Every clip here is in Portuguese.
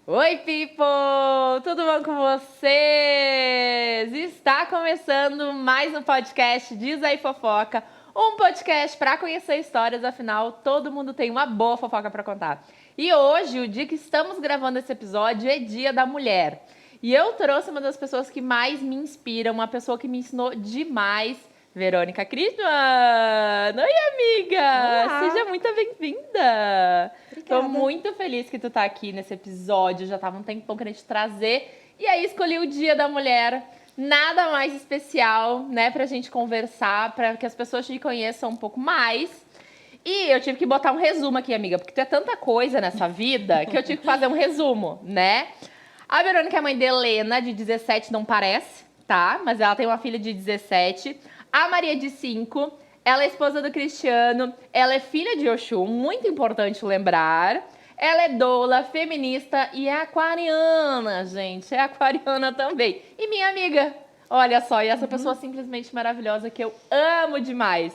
Oi, people! Tudo bom com vocês? Está começando mais um podcast Diz aí Fofoca, um podcast para conhecer histórias, afinal, todo mundo tem uma boa fofoca para contar. E hoje, o dia que estamos gravando esse episódio é Dia da Mulher. E eu trouxe uma das pessoas que mais me inspiram, uma pessoa que me ensinou demais, Verônica Krishnan. Oi, amiga! Olá. Seja muito bem-vinda! Tô Obrigada. muito feliz que tu tá aqui nesse episódio, já tava um tempão querendo te trazer. E aí escolhi o Dia da Mulher, nada mais especial, né, pra gente conversar, pra que as pessoas te conheçam um pouco mais. E eu tive que botar um resumo aqui, amiga, porque tu é tanta coisa nessa vida que eu tive que fazer um resumo, né? A Verônica é mãe de Helena, de 17, não parece, tá? Mas ela tem uma filha de 17. A Maria, de 5. Ela é esposa do Cristiano. Ela é filha de Oxum, muito importante lembrar. Ela é doula, feminista e é aquariana, gente. É aquariana também. E minha amiga, olha só, e essa pessoa simplesmente maravilhosa que eu amo demais.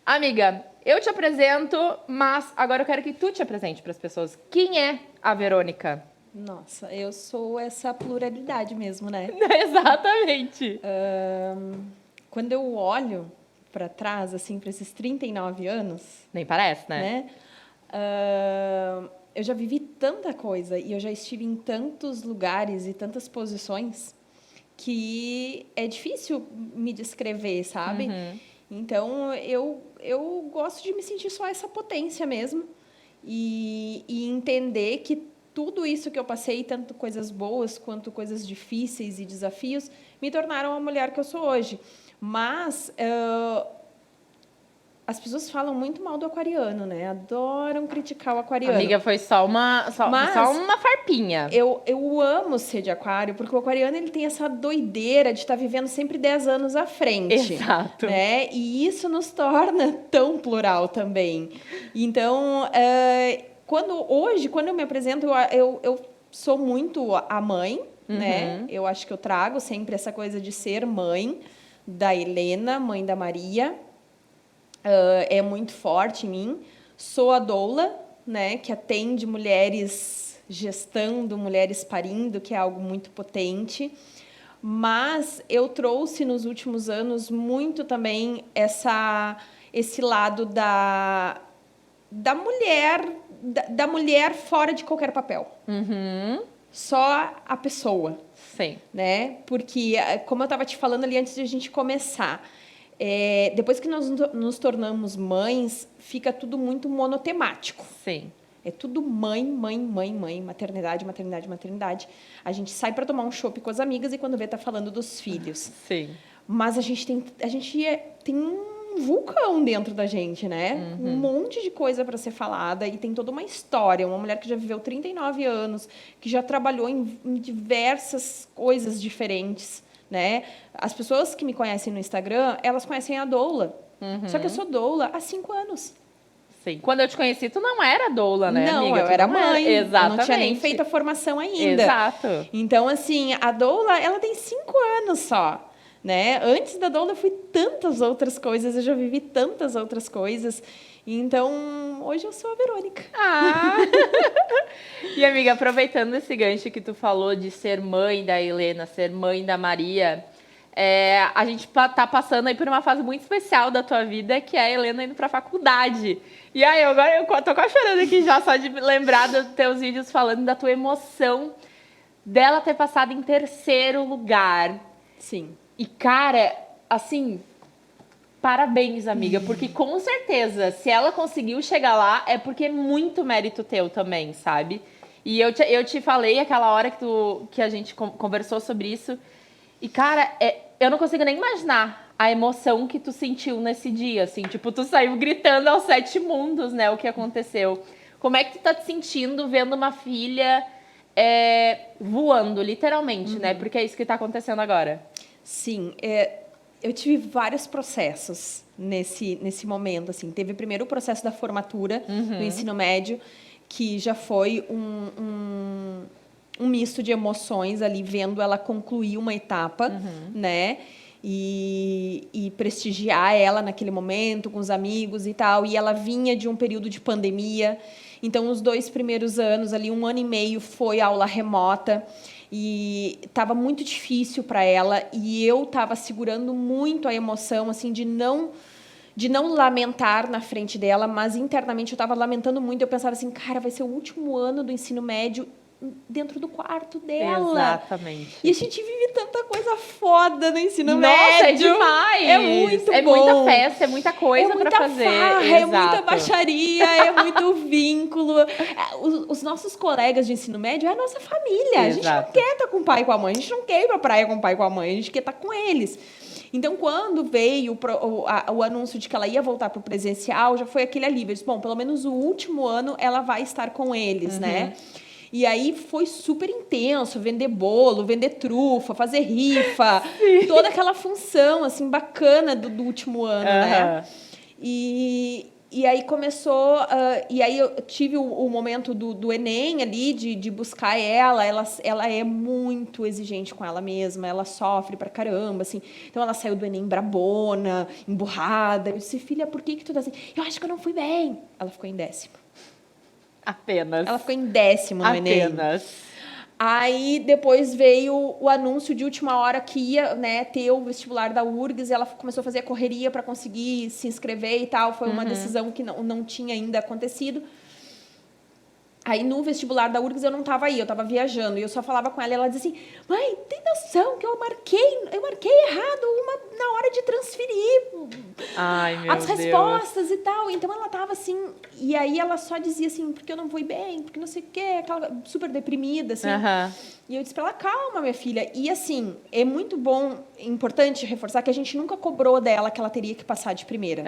Amiga, eu te apresento, mas agora eu quero que tu te apresente para as pessoas. Quem é a Verônica? Nossa, eu sou essa pluralidade mesmo, né? Exatamente. Quando eu olho para trás, assim, para esses 39 anos, Nem parece, né? eu já vivi tanta coisa e eu já estive em tantos lugares e tantas posições que é difícil me descrever, sabe? Então, eu gosto de me sentir só essa potência mesmo e entender que tudo isso que eu passei, tanto coisas boas quanto coisas difíceis e desafios, me tornaram a mulher que eu sou hoje. Mas as pessoas falam muito mal do aquariano, né? Adoram criticar o aquariano. Amiga, foi só uma farpinha. Eu amo ser de aquário, porque o aquariano ele tem essa doideira de estar vivendo sempre 10 anos à frente. Exato. Né? E isso nos torna tão plural também. Então, quando eu me apresento, eu sou muito a mãe, né? Eu acho que eu trago sempre essa coisa de ser mãe da Helena, mãe da Maria. É muito forte em mim. Sou a doula, né, que atende mulheres gestando, mulheres parindo, que é algo muito potente. Mas eu trouxe nos últimos anos muito também esse lado da mulher fora de qualquer papel. Só a pessoa. Sim. Né? Porque, como eu estava te falando ali antes de a gente começar, depois que nós nos tornamos mães, fica tudo muito monotemático. Sim. É tudo mãe, mãe, mãe, mãe, maternidade, maternidade, maternidade. A gente sai para tomar um chopp com as amigas e quando vê tá falando dos filhos. Sim. Mas a gente tem um vulcão dentro da gente, né? Um monte de coisa para ser falada e tem toda uma história. Uma mulher que já viveu 39 anos, que já trabalhou em diversas coisas diferentes, né? As pessoas que me conhecem no Instagram, elas conhecem a doula. Só que eu sou doula há 5 anos. Sim. Quando eu te conheci, tu não era doula, né, não, amiga? Eu era mãe. Exatamente. Eu não tinha nem feito a formação ainda. Exato. Então, assim, a doula, ela tem 5 anos só. Né? Antes da doula, eu fui tantas outras coisas, eu já vivi tantas outras coisas. Então, hoje eu sou a Verônica. E, amiga, aproveitando esse gancho que tu falou de ser mãe da Helena, ser mãe da Maria, a gente tá passando aí por uma fase muito especial da tua vida, que é a Helena indo pra faculdade. E aí, agora eu tô quase chorando aqui já, só de lembrar dos teus vídeos falando da tua emoção dela ter passado em 3º lugar. Sim. E, cara, assim, parabéns, amiga, porque com certeza, se ela conseguiu chegar lá, é porque é muito mérito teu também, sabe? E eu te falei aquela hora que a gente conversou sobre isso, e, cara, eu não consigo nem imaginar a emoção que tu sentiu nesse dia, assim, tipo, tu saiu gritando aos 7 mundos, né, o que aconteceu. Como é que tu tá te sentindo vendo uma filha voando, literalmente, né, porque é isso que tá acontecendo agora. Sim, eu tive vários processos nesse momento, assim. Teve primeiro o processo da formatura do ensino médio, que já foi um misto de emoções ali, vendo ela concluir uma etapa, né? e prestigiar ela naquele momento, com os amigos e tal. E ela vinha de um período de pandemia. Então, os 2 primeiros anos, ali, 1 ano e meio, foi aula remota. E estava muito difícil para ela. E eu estava segurando muito a emoção, assim, de não lamentar na frente dela, mas internamente eu estava lamentando muito. Eu pensava assim, cara, vai ser o último ano do ensino médio dentro do quarto dela. Exatamente. E a gente vive tanta coisa foda no ensino Nossa, médio. é demais! É muito É bom. muita festa, é muita coisa pra fazer. Farra, Exato. é muita baixaria, é muito vínculo. Os nossos colegas de ensino médio é a nossa família. A gente não Exato. quer estar com o pai e com a mãe, a gente não quer ir pra praia com o pai e com a mãe, a gente quer estar com eles. Então, quando veio o anúncio de que ela ia voltar para o presencial, já foi aquele alívio. Eu disse, bom, pelo menos o último ano ela vai estar com eles, né? E aí foi super intenso, vender bolo, vender trufa, fazer rifa, toda aquela função, assim, bacana do último ano, né? E aí começou... e aí eu tive o momento do Enem ali, de buscar ela. Ela é muito exigente com ela mesma. Ela sofre pra caramba, assim. Então, ela saiu do Enem brabona, emburrada. Eu disse, filha, por que tu tá assim? Eu acho que eu não fui bem. Ela ficou em 10º. Apenas. Ela ficou em 10º no Enem. Apenas. Aí, depois veio o anúncio de última hora que ia, né, ter o vestibular da URGS, e ela começou a fazer a correria para conseguir se inscrever e tal. Foi uma decisão que não tinha ainda acontecido. Aí, no vestibular da URGS, eu não estava aí, eu estava viajando. E eu só falava com ela, e ela dizia assim, mãe, tem noção que eu marquei errado na hora de transferir Ai, meu as Deus. respostas e tal. Então, ela estava assim... E aí, ela só dizia assim, porque eu não fui bem, porque não sei o quê, aquela super deprimida, assim. E eu disse para ela, calma, minha filha. E, assim, é muito bom, importante reforçar que a gente nunca cobrou dela que ela teria que passar de primeira.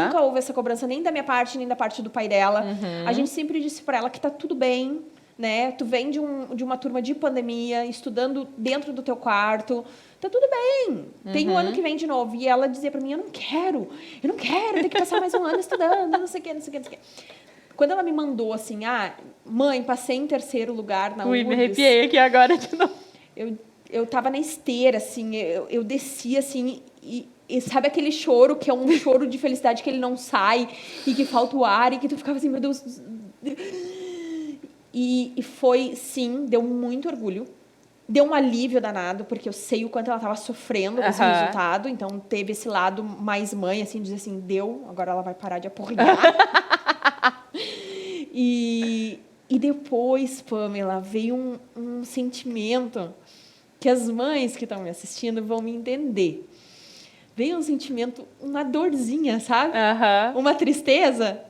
Nunca houve essa cobrança, nem da minha parte, nem da parte do pai dela. A gente sempre disse para ela que tá tudo bem, né? Tu vem de uma turma de pandemia, estudando dentro do teu quarto. Tá tudo bem. Tem um ano que vem de novo. E ela dizia para mim, eu não quero ter que passar mais um ano estudando, não sei o quê, não sei o quê, não sei o quê. Quando ela me mandou assim, mãe, passei em 3º lugar na URGS. Me arrepiei aqui agora de novo. Eu tava na esteira, assim, eu desci, assim, e sabe aquele choro que é um choro de felicidade que ele não sai e que falta o ar e que tu ficava assim, meu Deus. E foi, sim, deu muito orgulho. Deu um alívio danado, porque eu sei o quanto ela estava sofrendo com esse resultado. Então, teve esse lado mais mãe, assim, de dizer assim, deu, agora ela vai parar de apurrinhar. E depois, Pamela, veio um sentimento que as mães que estão me assistindo vão me entender. Veio um sentimento, uma dorzinha, sabe? Uma tristeza.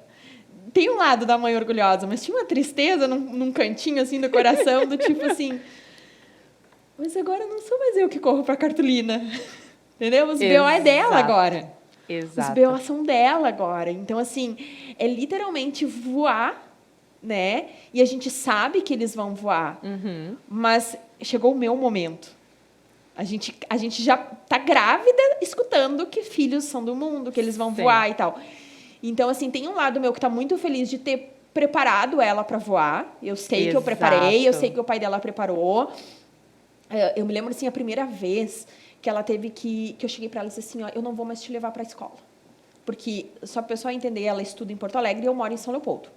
Tem um lado da mãe orgulhosa, mas tinha uma tristeza num cantinho, assim, do coração, do tipo assim... Mas agora não sou mais eu que corro pra cartolina. Entendeu? Os BO é dela agora. Exato. Os BO são dela agora. Então, assim, é literalmente voar, né? E a gente sabe que eles vão voar. Mas chegou o meu momento. A gente já tá grávida escutando que filhos são do mundo, que eles vão voar e tal. Então, assim, tem um lado meu que tá muito feliz de ter preparado ela para voar. Eu sei que eu preparei, eu sei que o pai dela preparou. Eu me lembro, assim, a primeira vez que ela teve que eu cheguei para ela e disse assim, eu não vou mais te levar para a escola. Porque, só para o pessoal entender, ela estuda em Porto Alegre e eu moro em São Leopoldo.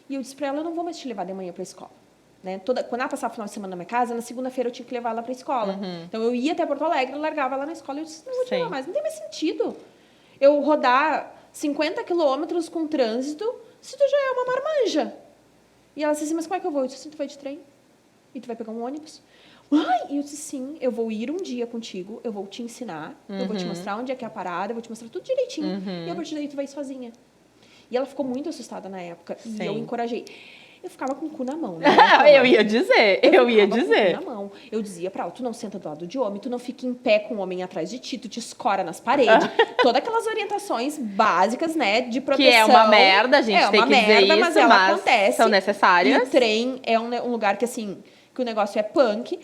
E eu disse para ela, eu não vou mais te levar de manhã para a escola. Né? Quando ela passava o final de semana na minha casa, na segunda-feira eu tinha que levar ela para a escola. Então, eu ia até Porto Alegre, largava ela na escola e eu disse, não vou te levar mais. Não tem mais sentido eu rodar 50 quilômetros com trânsito se tu já é uma marmanja. E ela disse assim, mas como é que eu vou? Eu disse assim, tu vai de trem e tu vai pegar um ônibus. Mãe, e eu disse, sim, eu vou ir um dia contigo, eu vou te ensinar, eu vou te mostrar onde é que é a parada, eu vou te mostrar tudo direitinho, e a partir daí tu vai ir sozinha. E ela ficou muito assustada na época, e eu encorajei. Eu ficava com o cu na mão, né? Eu ia dizer. Com o cu na mão. Eu dizia pra ela, tu não senta do lado de homem, tu não fica em pé com o homem atrás de ti, tu te escora nas paredes. Todas aquelas orientações básicas, né, de proteção. Que é uma merda, a gente tem que dizer isso, mas ela acontece. São necessárias. E o trem é um lugar que, assim, que o negócio é punk.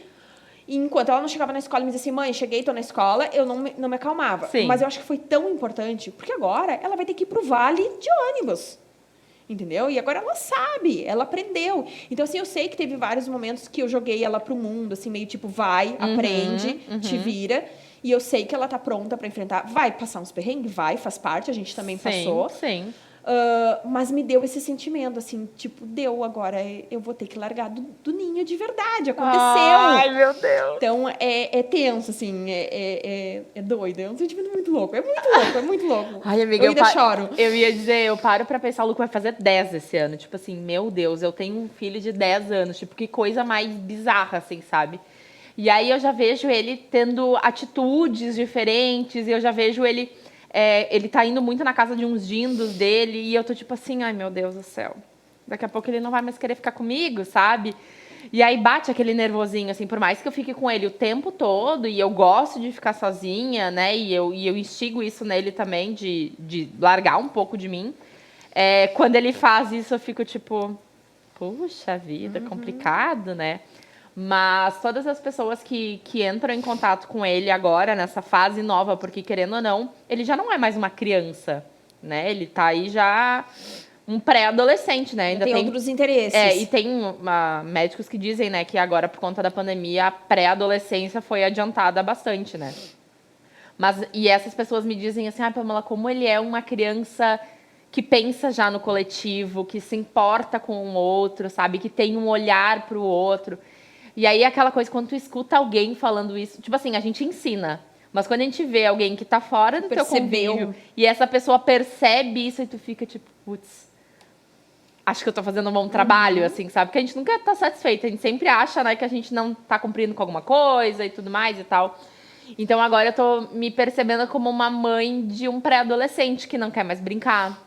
E enquanto ela não chegava na escola e me dizia assim, mãe, cheguei, tô na escola, eu não me acalmava. Sim. Mas eu acho que foi tão importante, porque agora ela vai ter que ir pro vale de ônibus. Entendeu? E agora ela sabe, ela aprendeu. Então, assim, eu sei que teve vários momentos que eu joguei ela pro mundo, assim, meio tipo, vai, aprende, te vira. E eu sei que ela tá pronta para enfrentar. Vai passar uns perrengues? Vai, faz parte, a gente também passou. Sim. Mas me deu esse sentimento, assim, tipo, deu agora, eu vou ter que largar do ninho de verdade, aconteceu. Ai, meu Deus. Então, é tenso, assim, é doido, é um sentimento muito louco, é muito louco. Ai, amiga, eu ainda choro. Eu ia dizer, eu paro pra pensar, o Luco vai fazer 10 esse ano. Tipo assim, meu Deus, eu tenho um filho de 10 anos. Tipo, que coisa mais bizarra, assim, sabe? E aí eu já vejo ele tendo atitudes diferentes, e eu já vejo ele... ele tá indo muito na casa de uns dindos dele, e eu tô tipo assim, ai, meu Deus do céu. Daqui a pouco ele não vai mais querer ficar comigo, sabe? E aí bate aquele nervosinho, assim, por mais que eu fique com ele o tempo todo, e eu gosto de ficar sozinha, né? E eu instigo isso nele também, de largar um pouco de mim. Quando ele faz isso, eu fico tipo, puxa vida, complicado, né? Mas todas as pessoas que entram em contato com ele agora, nessa fase nova, porque querendo ou não, ele já não é mais uma criança, né? Ele tá aí já um pré-adolescente, né? Ainda tem outros interesses. E tem médicos que dizem, né, que agora, por conta da pandemia, a pré-adolescência foi adiantada bastante, né? E essas pessoas me dizem assim, Pamela, como ele é uma criança que pensa já no coletivo, que se importa com o outro, sabe? Que tem um olhar pro outro. E aí, aquela coisa, quando tu escuta alguém falando isso, tipo assim, a gente ensina. Mas quando a gente vê alguém que tá fora do teu convívio e essa pessoa percebe isso e tu fica tipo, putz, acho que eu tô fazendo um bom trabalho, assim, sabe? Porque a gente nunca tá satisfeita. A gente sempre acha, né, que a gente não tá cumprindo com alguma coisa e tudo mais e tal. Então, agora eu tô me percebendo como uma mãe de um pré-adolescente que não quer mais brincar,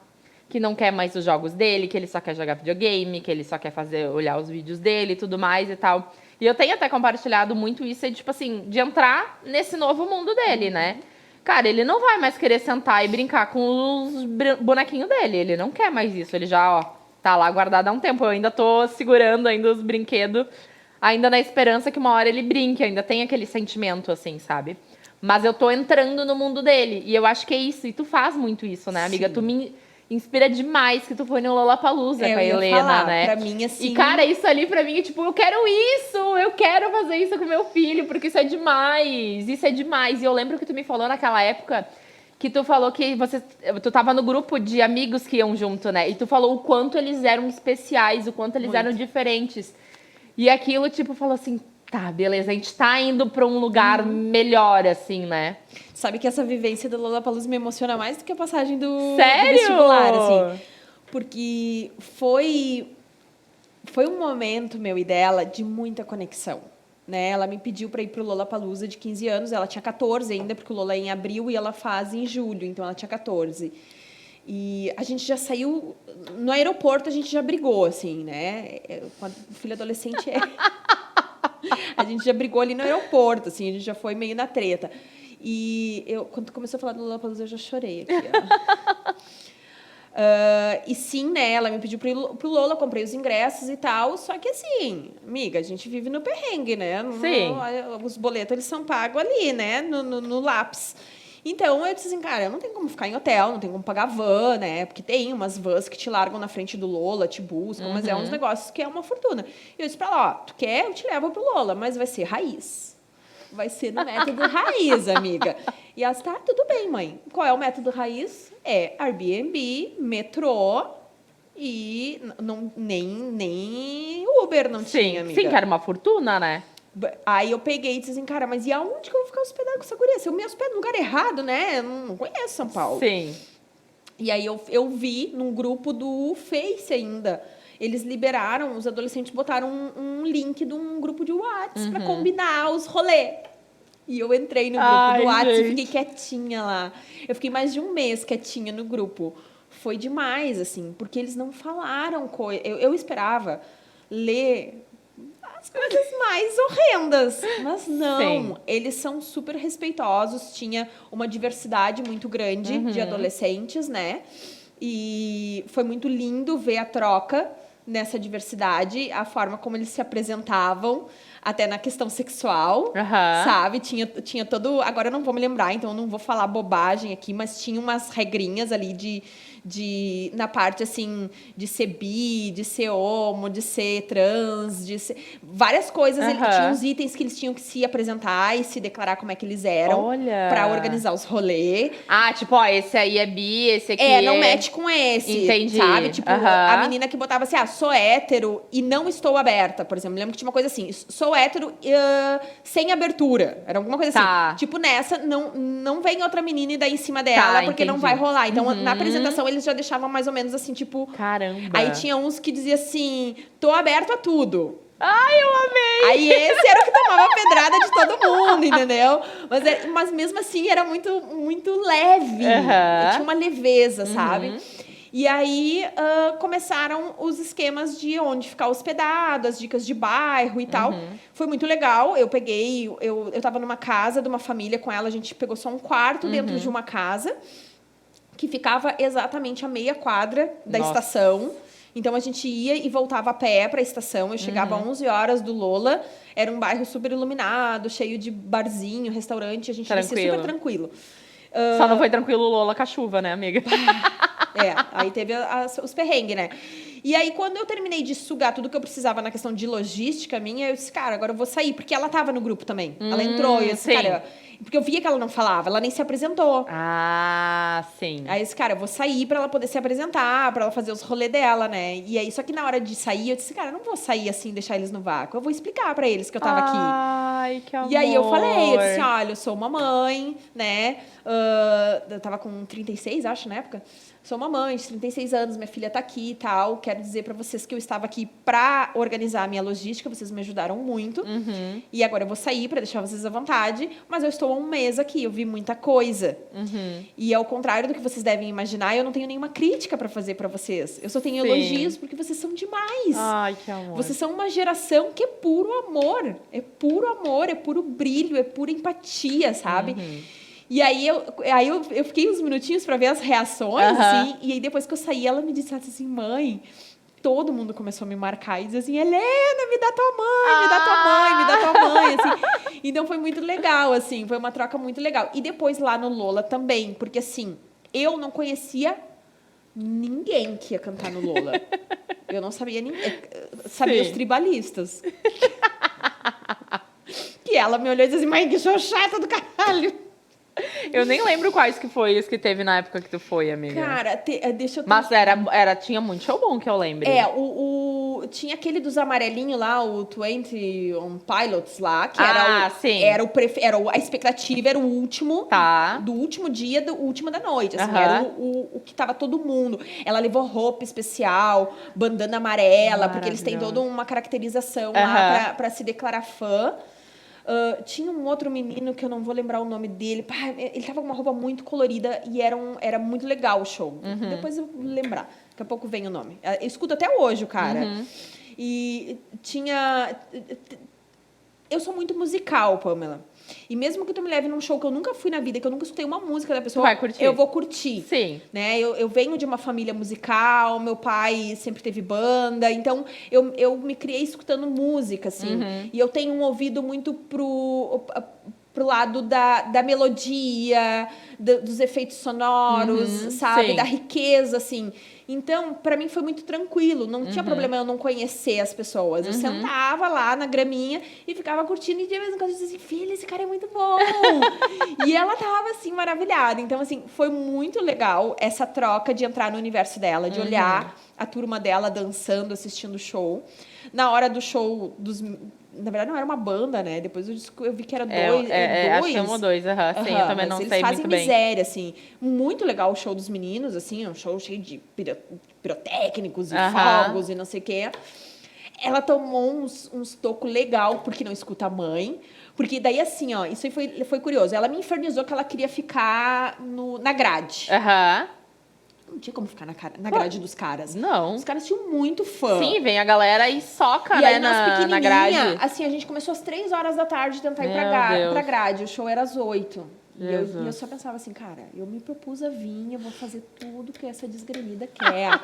que não quer mais os jogos dele, que ele só quer jogar videogame, que ele só quer olhar os vídeos dele e tudo mais e tal. E eu tenho até compartilhado muito isso, tipo assim, de entrar nesse novo mundo dele, né? Cara, ele não vai mais querer sentar e brincar com os bonequinhos dele. Ele não quer mais isso. Ele já, tá lá guardado há um tempo. Eu ainda tô segurando ainda os brinquedos, ainda na esperança que uma hora ele brinque. Ainda tem aquele sentimento, assim, sabe? Mas eu tô entrando no mundo dele. E eu acho que é isso. E tu faz muito isso, né, amiga? Sim. Tu me inspira demais que tu foi no Lollapalooza com a Helena, né? Pra mim, assim... E, cara, isso ali pra mim é tipo, eu quero fazer isso com meu filho, porque isso é demais. E eu lembro que tu me falou naquela época que tu falou que tu tava no grupo de amigos que iam junto, né? E tu falou o quanto eles eram especiais, o quanto eles eram diferentes. E aquilo, tipo, falou assim, tá, beleza, a gente tá indo pra um lugar melhor, assim, né? Sabe que essa vivência do Lollapalooza me emociona mais do que a passagem do Sério? vestibular, assim. Porque foi um momento, meu e dela, de muita conexão. Né? Ela me pediu para ir pro Lollapalooza de 15 anos, ela tinha 14 ainda, porque o Lola é em abril e ela faz em julho, então ela tinha 14. E a gente já saiu... No aeroporto, a gente já brigou, assim, né? Quando o filho adolescente a gente já brigou ali no aeroporto, assim, a gente já foi meio na treta. E quando começou a falar do Lollapalooza, eu já chorei aqui, ó. E sim, né, ela me pediu pro Lola, comprei os ingressos e tal, só que assim, amiga, a gente vive no perrengue, né? Sim. Os boletos, eles são pagos ali, né, no lápis. Então, eu disse assim, cara, eu não tenho como ficar em hotel, não tenho como pagar van, né? Porque tem umas vans que te largam na frente do Lola, te buscam, mas é uns negócios que é uma fortuna. E eu disse pra ela, ó, tu quer? Eu te levo pro Lola, mas vai ser raiz. Vai ser no método raiz, amiga. E ela disse, tá, tudo bem, mãe. Qual é o método raiz? É Airbnb, metrô e nem Uber não tinha, amiga. Sim, que era uma fortuna, né? Aí eu peguei e disse assim, cara, mas e aonde que eu vou ficar hospedada com essa guria? Se eu me hospedo no lugar errado, né? Eu não conheço São Paulo. Sim. E aí eu vi num grupo do Face ainda. Eles liberaram, os adolescentes botaram um link de um grupo de WhatsApp para combinar os rolês. E eu entrei no grupo do WhatsApp e fiquei quietinha lá. Eu fiquei mais de um mês quietinha no grupo. Foi demais, assim, porque eles não falaram coisa. Eu esperava ler as coisas mais horrendas. Mas não, Sim. eles são super respeitosos. Tinha uma diversidade muito grande de adolescentes, né? E foi muito lindo ver a troca nessa diversidade, a forma como eles se apresentavam, até na questão sexual, sabe? Tinha todo... Agora eu não vou me lembrar, então eu não vou falar bobagem aqui, mas tinha umas regrinhas ali na parte, assim, de ser bi, de ser homo, de ser trans, de ser... Várias coisas. Tinha uns itens que eles tinham que se apresentar e se declarar como é que eles eram. Olha. Pra organizar os rolês. Ah, tipo, ó, esse aí é bi, esse aqui não mete com esse. Entendi. Sabe? Tipo, a menina que botava assim, sou hétero e não estou aberta, por exemplo. Lembro que tinha uma coisa assim, sou hétero sem abertura. Era alguma coisa assim. Tipo, nessa, não vem outra menina e daí em cima dela, porque não vai rolar. Então, na apresentação, eles já deixavam mais ou menos assim, tipo... Caramba. Aí tinha uns que diziam assim, tô aberto a tudo. Ai, eu amei! Aí esse era o que tomava a pedrada de todo mundo, entendeu? Mas mesmo assim, era muito, muito leve. Tinha uma leveza, sabe? E aí, começaram os esquemas de onde ficar hospedado, as dicas de bairro e tal. Foi muito legal. Eu tava numa casa de uma família com ela. A gente pegou só um quarto dentro de uma casa que ficava exatamente a meia quadra da estação. Então, a gente ia e voltava a pé para a estação. Eu chegava às 11 horas do Lola. Era um bairro super iluminado, cheio de barzinho, restaurante. A gente descia super tranquilo. Só não foi tranquilo o Lola com a chuva, né, amiga? Aí teve os perrengues, né? E aí, quando eu terminei de sugar tudo que eu precisava na questão de logística minha, eu disse, cara, agora eu vou sair. Porque ela tava no grupo também. Ela entrou e eu disse, cara... Porque eu via que ela não falava, ela nem se apresentou. Ah, sim. Aí eu disse, cara, eu vou sair pra ela poder se apresentar, pra ela fazer os rolês dela, né? E aí, só que na hora de sair, eu disse, cara, eu não vou sair assim, deixar eles no vácuo. Eu vou explicar pra eles que eu tava aqui. Ai, que amor. E aí eu falei, eu disse, olha, eu sou uma mãe, né? Eu tava com 36, acho, na época. Sou uma mãe de 36 anos, minha filha tá aqui e tal. Quero dizer pra vocês que eu estava aqui pra organizar a minha logística, vocês me ajudaram muito. E agora eu vou sair pra deixar vocês à vontade, mas eu estou há um mês aqui, eu vi muita coisa. E ao contrário do que vocês devem imaginar, eu não tenho nenhuma crítica pra fazer pra vocês. Eu só tenho elogios porque vocês são demais. Ai, que amor. Vocês são uma geração que é puro amor. É puro amor, é puro brilho, é pura empatia, sabe? E aí eu fiquei uns minutinhos pra ver as reações, assim, e aí depois que eu saí, ela me disse assim, mãe, todo mundo começou a me marcar e dizer assim, Helena, me dá tua mãe, me dá tua mãe, me dá tua mãe, assim. Então foi muito legal, assim, foi uma troca muito legal. E depois lá no Lola também, porque assim, eu não conhecia ninguém que ia cantar no Lola. Eu não sabia ninguém, sabia os tribalistas. Que ela me olhou e disse assim, mãe, que show chata do caralho. Eu nem lembro quais que foi os que teve na época que tu foi, amiga. Cara, deixa eu... Mas tinha muito show bom que eu lembro. Tinha aquele dos amarelinhos lá, o 21 Pilots lá, que sim. A expectativa era o último, do último dia, do último da noite, assim, era o que tava todo mundo. Ela levou roupa especial, bandana amarela, porque eles têm toda uma caracterização lá pra se declarar fã. Tinha um outro menino que eu não vou lembrar o nome dele. Ele tava com uma roupa muito colorida e era muito legal o show. Depois eu vou lembrar. Daqui a pouco vem o nome. Eu escuto até hoje o cara. E tinha... Eu sou muito musical, Pamela. E mesmo que tu me leve num show que eu nunca fui na vida, que eu nunca escutei uma música da pessoa, vai curtir. Eu vou curtir. Sim. Né? Eu venho de uma família musical, meu pai sempre teve banda, então eu me criei escutando música, assim. E eu tenho um ouvido muito pro lado da melodia, dos efeitos sonoros, sabe? Sim. Da riqueza, assim. Então, pra mim foi muito tranquilo. Não tinha problema eu não conhecer as pessoas. Eu sentava lá na graminha e ficava curtindo. E de vez em quando eu dizia assim, filha, esse cara é muito bom. E ela tava, assim, maravilhada. Então, assim, foi muito legal essa troca de entrar no universo dela, de olhar a turma dela dançando, assistindo o show. Na hora do show Na verdade, não era uma banda, né? Depois eu vi que era dois. Acho que é um ou dois, sim, eu também não sei muito bem. Eles fazem miséria, assim. Muito legal o show dos meninos, assim, um show cheio de pirotécnicos e fogos e não sei o quê. Ela tomou uns tocos legal, porque não escuta a mãe. Porque daí, assim, ó, isso aí foi curioso. Ela me infernizou que ela queria ficar na grade. Não tinha como ficar na grade dos caras. Não. Os caras tinham muito fã. Sim, vem a galera e soca, e aí, né, na grade. Assim, a gente começou às 3 horas da tarde tentar ir pra grade. O show era às 8. E eu só pensava assim, cara, eu me propus a vir, eu vou fazer tudo que essa desgrenida quer.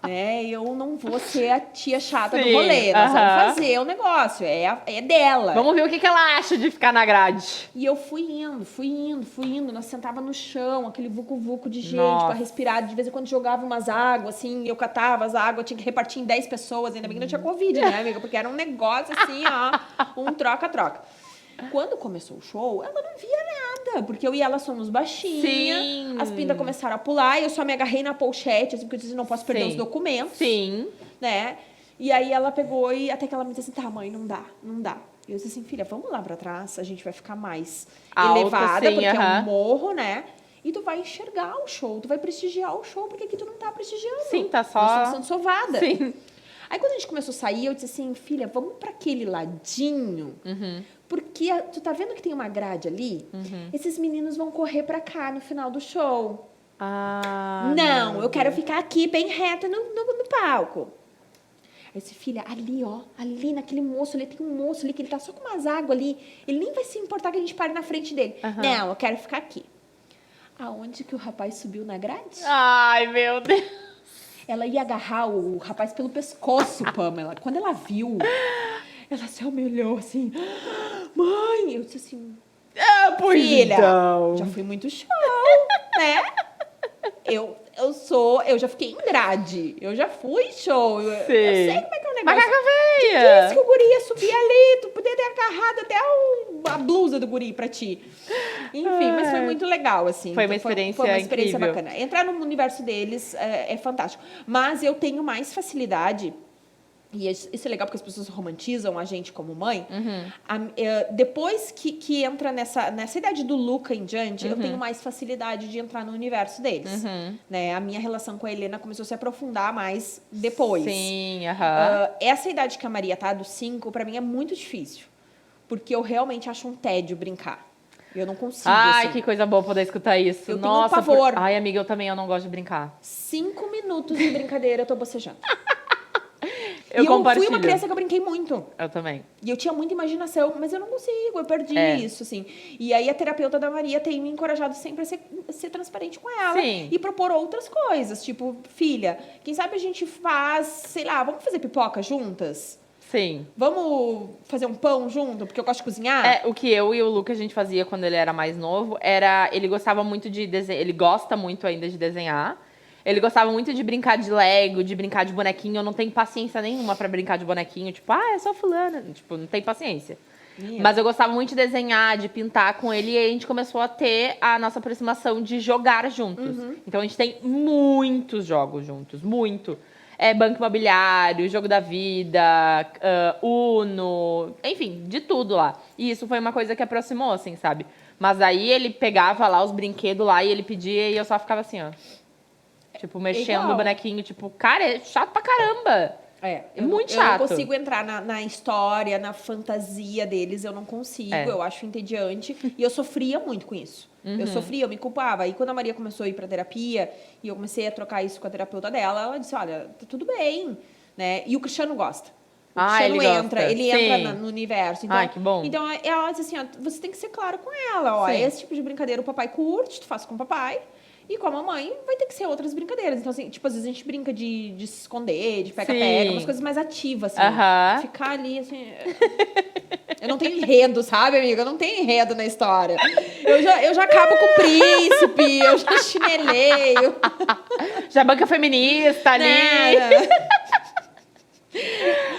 Né? Eu não vou ser a tia chata do rolê. Nós vamos fazer o negócio. É dela. Vamos ver o que ela acha de ficar na grade. E eu fui indo. Nós sentava no chão, aquele vucu-vucu de gente pra respirar. De vez em quando jogava umas águas, assim, eu catava as águas, tinha que repartir em 10 pessoas. Ainda bem que não tinha Covid, né, amiga? Porque era um negócio assim, ó, um troca-troca. Quando começou o show, ela não via nada, porque eu e ela somos baixinhas, as pintas começaram a pular, e eu só me agarrei na pochete, assim, porque eu disse, não posso perder os documentos. Sim. Né? E aí ela pegou e até que ela me disse assim, tá, mãe, não dá. E eu disse assim, filha, vamos lá pra trás, a gente vai ficar mais elevada, porque é um morro, né? E tu vai enxergar o show, tu vai prestigiar o show, porque aqui tu não tá prestigiando. Sim, tá só... Nós estamos sendo sovada. Sim. Aí quando a gente começou a sair, eu disse assim, filha, vamos pra aquele ladinho, porque tu tá vendo que tem uma grade ali? Esses meninos vão correr pra cá no final do show. Não, eu quero ficar aqui bem reta no palco. Aí disse, filha, ali, ó, ali naquele moço ali, tem um moço ali que ele tá só com umas águas ali, ele nem vai se importar que a gente pare na frente dele. Não, eu quero ficar aqui. Aonde que o rapaz subiu na grade? Ai, meu Deus. Ela ia agarrar o rapaz pelo pescoço, Pamela. Quando ela viu, ela se humilhou assim. Mãe! Eu disse assim... filha, já fui muito show, né? Eu já fiquei em grade. Eu já fui show. Eu sei como é que é o negócio. Macaca Tu veia! disse que o guri ia subir ali, tu podia ter agarrado até a blusa do guri pra ti. Enfim, mas foi muito legal, assim. Foi uma experiência foi uma experiência incrível. bacana. Entrar no universo deles é fantástico. Mas eu tenho mais facilidade... E isso é legal porque as pessoas romantizam a gente como mãe. Depois que entra nessa idade do Luca em diante, eu tenho mais facilidade de entrar no universo deles. Né? A minha relação com a Helena começou a se aprofundar mais depois. Sim, essa idade que a Maria tá, dos 5, pra mim é muito difícil. Porque eu realmente acho um tédio brincar. Eu não consigo, Ai, assim. Que coisa boa poder escutar isso. Eu Nossa, tenho um pavor. Ai, amiga, eu não gosto de brincar. 5 minutos de brincadeira, eu tô bocejando. Eu fui uma criança que eu brinquei muito. Eu também. E eu tinha muita imaginação, mas eu não consigo, eu perdi isso, assim. E aí a terapeuta da Maria tem me encorajado sempre a ser transparente com ela. Sim. E propor outras coisas, tipo, filha, quem sabe a gente faz, sei lá, vamos fazer pipoca juntas? Sim. Vamos fazer um pão junto, porque eu gosto de cozinhar? O que eu e o Luca a gente fazia quando ele era mais novo era... Ele gostava muito de desenhar, ele gosta muito ainda de desenhar. Ele gostava muito de brincar de Lego, de brincar de bonequinho. Eu não tenho paciência nenhuma pra brincar de bonequinho. Tipo, é só fulana. Tipo, não tenho paciência. Mas eu gostava muito de desenhar, de pintar com ele. E aí a gente começou a ter a nossa aproximação de jogar juntos. Então a gente tem muitos jogos juntos. Muito. Banco Imobiliário, Jogo da Vida, Uno. Enfim, de tudo lá. E isso foi uma coisa que aproximou, assim, sabe? Mas aí ele pegava lá os brinquedos lá e ele pedia. E eu só ficava assim, ó. Tipo, mexendo no bonequinho, tipo, cara, é chato pra caramba. Muito chato. Eu não consigo entrar na história, na fantasia deles, eu não consigo, eu acho entediante. E eu sofria muito com isso. Eu sofria, eu me culpava. Aí quando a Maria começou a ir pra terapia, e eu comecei a trocar isso com a terapeuta dela, ela disse, olha, tá tudo bem, né? E o Cristiano gosta. O Cristiano ele entra no universo. Então, que bom. Então, ela disse assim, ó, você tem que ser claro com ela, ó, esse tipo de brincadeira o papai curte, tu faz com o papai. E com a mamãe vai ter que ser outras brincadeiras. Então, assim, tipo, às vezes a gente brinca de se esconder, de pega-pega, umas coisas mais ativas, assim. Ficar ali, assim... Eu não tenho enredo, sabe, amiga? Eu não tenho enredo na história. Eu já acabo com o príncipe, eu já chineleio. Já banca feminista ali.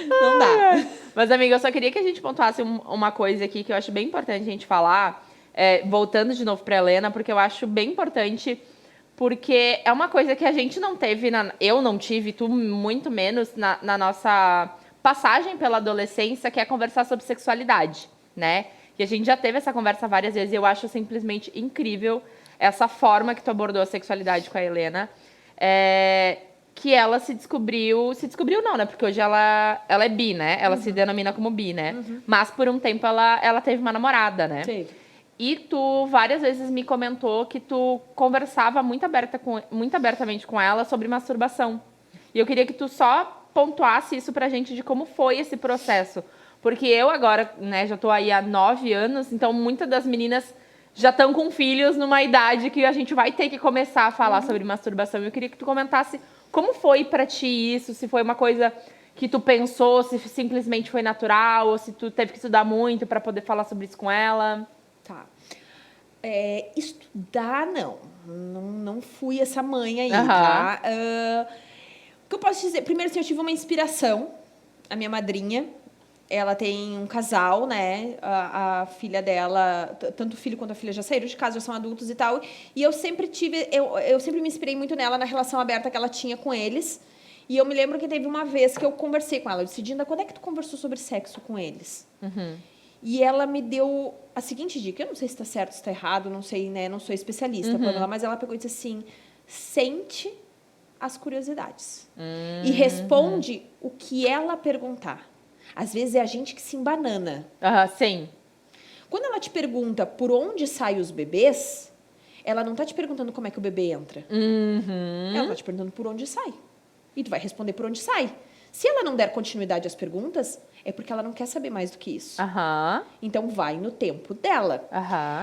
Não dá. Mas, amiga, eu só queria que a gente pontuasse uma coisa aqui que eu acho bem importante a gente falar. Voltando de novo pra Helena, porque eu acho bem importante... Porque é uma coisa que a gente não teve, eu não tive, tu muito menos, na nossa passagem pela adolescência, que é conversar sobre sexualidade, né? E a gente já teve essa conversa várias vezes e eu acho simplesmente incrível essa forma que tu abordou a sexualidade com a Helena. Que ela se descobriu não, né? Porque hoje ela é bi, né? Ela se denomina como bi, né? Mas por um tempo ela teve uma namorada, né? Teve. E tu várias vezes me comentou que tu conversava muito abertamente com ela sobre masturbação. E eu queria que tu só pontuasse isso pra gente de como foi esse processo. Porque eu agora, né, já tô aí há 9 anos, então muitas das meninas já estão com filhos numa idade que a gente vai ter que começar a falar sobre masturbação. Eu queria que tu comentasse como foi pra ti isso, se foi uma coisa que tu pensou, se simplesmente foi natural, ou se tu teve que estudar muito pra poder falar sobre isso com ela. Tá. Estudar, não fui essa mãe aí, Aham. tá? O que eu posso dizer? Primeiro, assim, eu tive uma inspiração. A minha madrinha, ela tem um casal, né? A filha dela, tanto o filho quanto a filha já saíram de casa, já são adultos e tal. E eu sempre eu sempre me inspirei muito nela, na relação aberta que ela tinha com eles. E eu me lembro que teve uma vez que eu conversei com ela. Eu disse, Dinda, quando é que tu conversou sobre sexo com eles? E ela me deu a seguinte dica. Eu não sei se está certo, se está errado, não sei, né? Não sou especialista, Pamela, mas ela pegou e disse assim, sente as curiosidades. E responde o que ela perguntar. Às vezes é a gente que se embanana. Sim. Quando ela te pergunta por onde saem os bebês, ela não tá te perguntando como é que o bebê entra. Ela tá te perguntando por onde sai. E tu vai responder por onde sai. Se ela não der continuidade às perguntas, é porque ela não quer saber mais do que isso. Então, vai no tempo dela.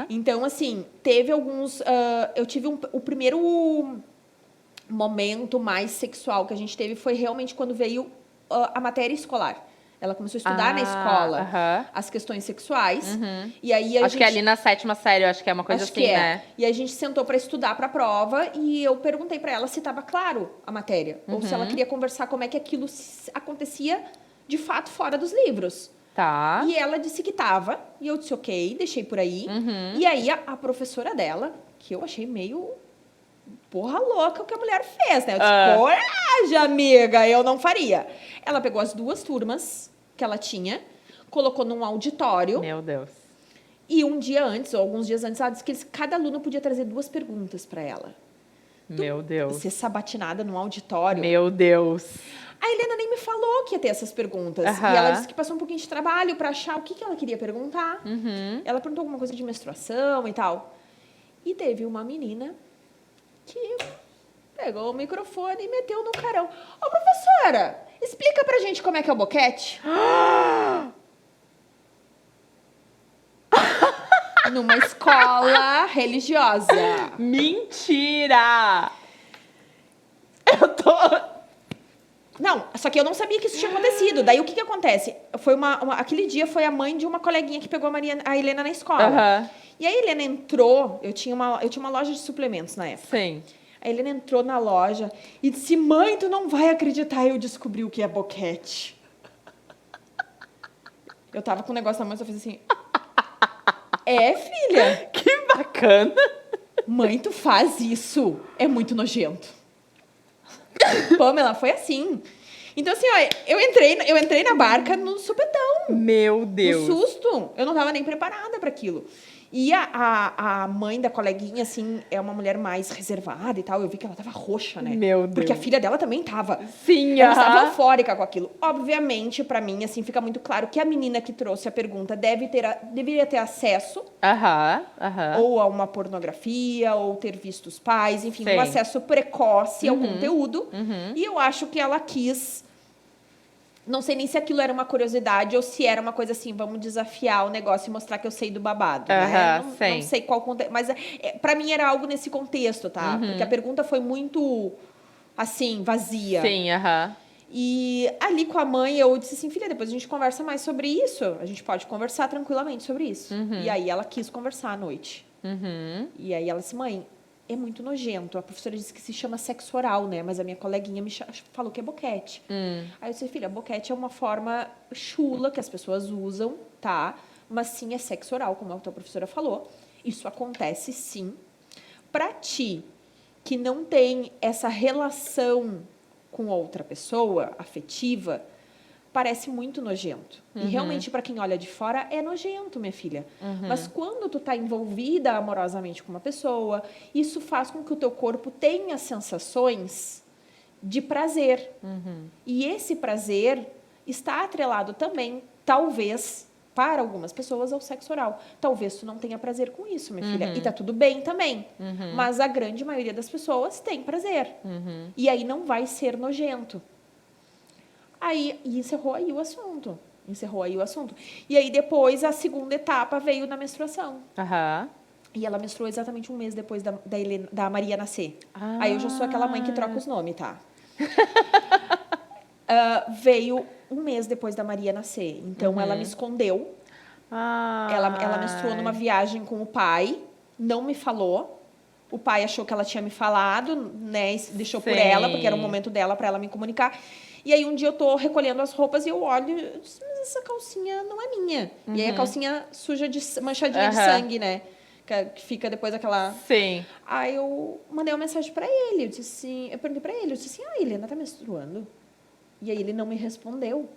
Então, assim, teve alguns... eu tive o primeiro momento mais sexual que a gente teve foi realmente quando veio a matéria escolar. Ela começou a estudar na escola as questões sexuais. E aí acho que é ali na 7ª série, eu acho que é uma coisa acho assim, que é. né? E a gente sentou para estudar para a prova e eu perguntei para ela se estava claro a matéria. Ou se ela queria conversar como é que aquilo acontecia de fato fora dos livros. Tá. E ela disse que estava. E eu disse ok, deixei por aí. E aí a professora dela, que eu achei meio... porra louca o que a mulher fez, né? Eu disse, coragem, amiga, eu não faria. Ela pegou as 2 turmas que ela tinha, colocou num auditório. Meu Deus. E um dia antes, ou alguns dias antes, ela disse que cada aluno podia trazer 2 perguntas para ela. Meu Deus. Ser sabatinada num auditório. Meu Deus. A Helena nem me falou que ia ter essas perguntas. E ela disse que passou um pouquinho de trabalho para achar o que ela queria perguntar. Ela perguntou alguma coisa de menstruação e tal. E teve uma menina que pegou o microfone e meteu no carão. Ô, professora, explica pra gente como é que é o boquete. Numa escola religiosa. Mentira! Eu tô... Não, só que eu não sabia que isso tinha acontecido. Daí, o que acontece? Foi aquele dia foi a mãe de uma coleguinha que pegou a Helena na escola. E a Helena entrou... Eu tinha uma loja de suplementos na época. Sim. A Helena entrou na loja e disse, mãe, tu não vai acreditar, eu descobri o que é boquete. Eu tava com um negócio na mão e só fiz assim... filha? Que bacana. Mãe, tu faz isso. É muito nojento. Pamela, foi assim. Então, assim, ó, eu entrei na barca no supetão. Meu Deus. No susto. Eu não tava nem preparada para aquilo. E a mãe da coleguinha, assim, é uma mulher mais reservada e tal. Eu vi que ela tava roxa, né? Meu Deus. Porque a filha dela também tava. Sim, ela estava eufórica com aquilo. Obviamente, para mim, assim, fica muito claro que a menina que trouxe a pergunta deveria ter acesso ou a uma pornografia, ou ter visto os pais, enfim, um acesso precoce ao conteúdo. E eu acho que ela quis... Não sei nem se aquilo era uma curiosidade ou se era uma coisa assim, vamos desafiar o negócio e mostrar que eu sei do babado, né? Não sei qual contexto, mas pra mim era algo nesse contexto, tá? Porque a pergunta foi muito, assim, vazia. Sim, E ali com a mãe eu disse assim, filha, depois a gente conversa mais sobre isso. A gente pode conversar tranquilamente sobre isso. E aí ela quis conversar à noite. E aí ela disse, mãe, é muito nojento. A professora disse que se chama sexo oral, né? Mas a minha coleguinha me falou que é boquete. Aí eu disse, filha, boquete é uma forma chula que as pessoas usam, tá? Mas sim, é sexo oral, como a tua professora falou. Isso acontece sim. Pra ti, que não tem essa relação com outra pessoa, afetiva, parece muito nojento. E realmente, para quem olha de fora, é nojento, minha filha. Mas quando tu tá envolvida amorosamente com uma pessoa, isso faz com que o teu corpo tenha sensações de prazer. E esse prazer está atrelado também, talvez, para algumas pessoas, ao sexo oral. Talvez tu não tenha prazer com isso, minha filha. E tá tudo bem também. Mas a grande maioria das pessoas tem prazer. E aí não vai ser nojento. Aí, encerrou aí o assunto. E aí, depois, a segunda etapa veio na menstruação. E ela menstruou exatamente um mês depois da Maria nascer. Aí eu já sou aquela mãe que troca os nomes, tá? Veio um mês depois da Maria nascer. Então, ela me escondeu. Ela menstruou numa viagem com o pai. Não me falou. O pai achou que ela tinha me falado, né? E deixou por ela, porque era o momento dela para ela me comunicar. E aí, um dia eu tô recolhendo as roupas e eu olho... Eu disse, mas essa calcinha não é minha. E aí, a calcinha suja, manchadinha de sangue, né? Que fica depois aquela... Sim. Aí eu mandei uma mensagem pra ele, eu disse assim, eu perguntei pra ele, eu disse assim, a Helena tá menstruando? E aí ele não me respondeu.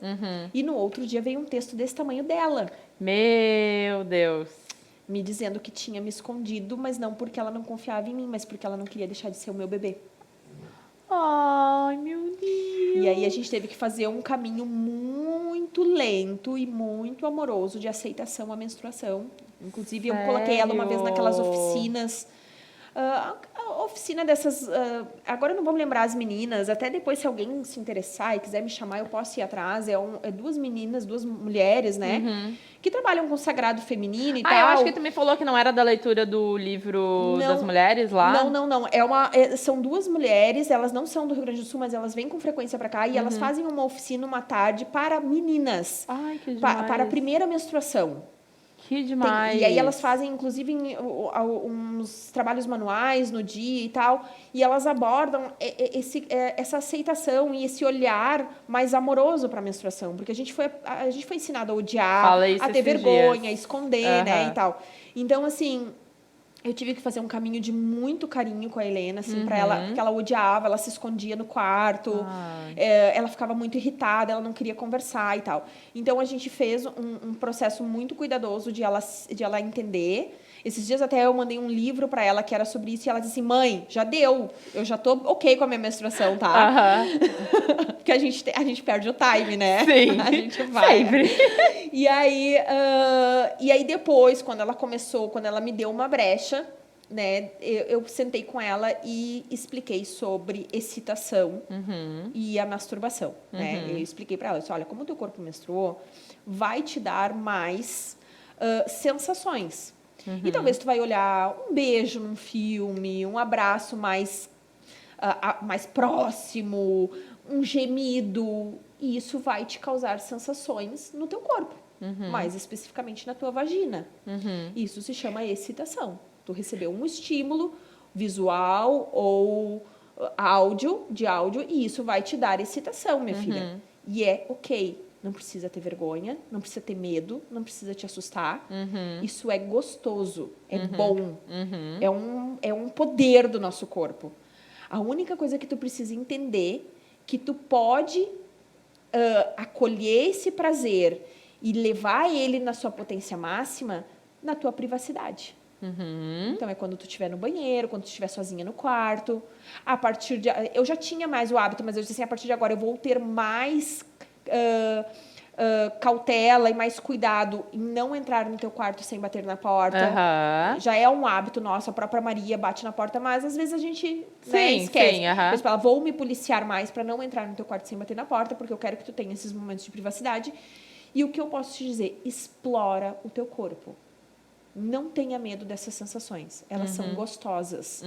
E no outro dia veio um texto desse tamanho dela. Meu Deus. Me dizendo que tinha me escondido, mas não porque ela não confiava em mim, mas porque ela não queria deixar de ser o meu bebê. Ai, meu Deus. E aí a gente teve que fazer um caminho muito lento e muito amoroso de aceitação à menstruação. Inclusive, eu coloquei ela uma vez naquelas oficinas. A oficina dessas... agora eu não vou me lembrar as meninas. Até depois, se alguém se interessar e quiser me chamar, eu posso ir atrás. É duas meninas, duas mulheres, né? Que trabalham com o sagrado feminino e tal. Eu acho que tu me falou que não era da leitura do livro das mulheres lá. Não. São duas mulheres, elas não são do Rio Grande do Sul, mas elas vêm com frequência para cá e elas fazem uma oficina uma tarde para meninas. Ai, que demais. Para a primeira menstruação. Que demais. E aí elas fazem, inclusive, uns trabalhos manuais no dia e tal, e elas abordam essa aceitação e esse olhar mais amoroso para a menstruação, porque a gente foi ensinado a odiar, a ter vergonha, a esconder, né, e tal. Então, assim, eu tive que fazer um caminho de muito carinho com a Helena, assim, para ela, porque ela odiava, ela se escondia no quarto, ela ficava muito irritada, ela não queria conversar e tal. Então, a gente fez um processo muito cuidadoso de ela entender. Esses dias até eu mandei um livro para ela que era sobre isso e ela disse assim, mãe, já deu, eu já tô ok com a minha menstruação, tá? Porque a gente perde o time, né? Sim, a gente vai. Sempre. E aí depois, quando ela me deu uma brecha, né, eu sentei com ela e expliquei sobre excitação e a masturbação, né? Eu expliquei para ela, eu disse, olha, como o teu corpo menstruou, vai te dar mais sensações. E talvez tu vai olhar um beijo num filme, um abraço mais próximo, um gemido, e isso vai te causar sensações no teu corpo, mais especificamente na tua vagina. Isso se chama excitação. Tu recebeu um estímulo visual ou áudio, e isso vai te dar excitação, minha filha. E é ok. Não precisa ter vergonha, não precisa ter medo, não precisa te assustar. Isso é gostoso, é bom, é um poder do nosso corpo. A única coisa que tu precisa entender que tu pode acolher esse prazer e levar ele na sua potência máxima na tua privacidade. Então, é quando tu estiver no banheiro, quando tu estiver sozinha no quarto. Eu já tinha mais o hábito, mas eu disse assim, a partir de agora eu vou ter mais cautela e mais cuidado em não entrar no teu quarto sem bater na porta. Já é um hábito nosso, a própria Maria bate na porta, mas às vezes a gente esquece. Sim, Eu falo, vou me policiar mais para não entrar no teu quarto sem bater na porta, porque eu quero que tu tenha esses momentos de privacidade. E o que eu posso te dizer? Explora o teu corpo. Não tenha medo dessas sensações. Elas são gostosas.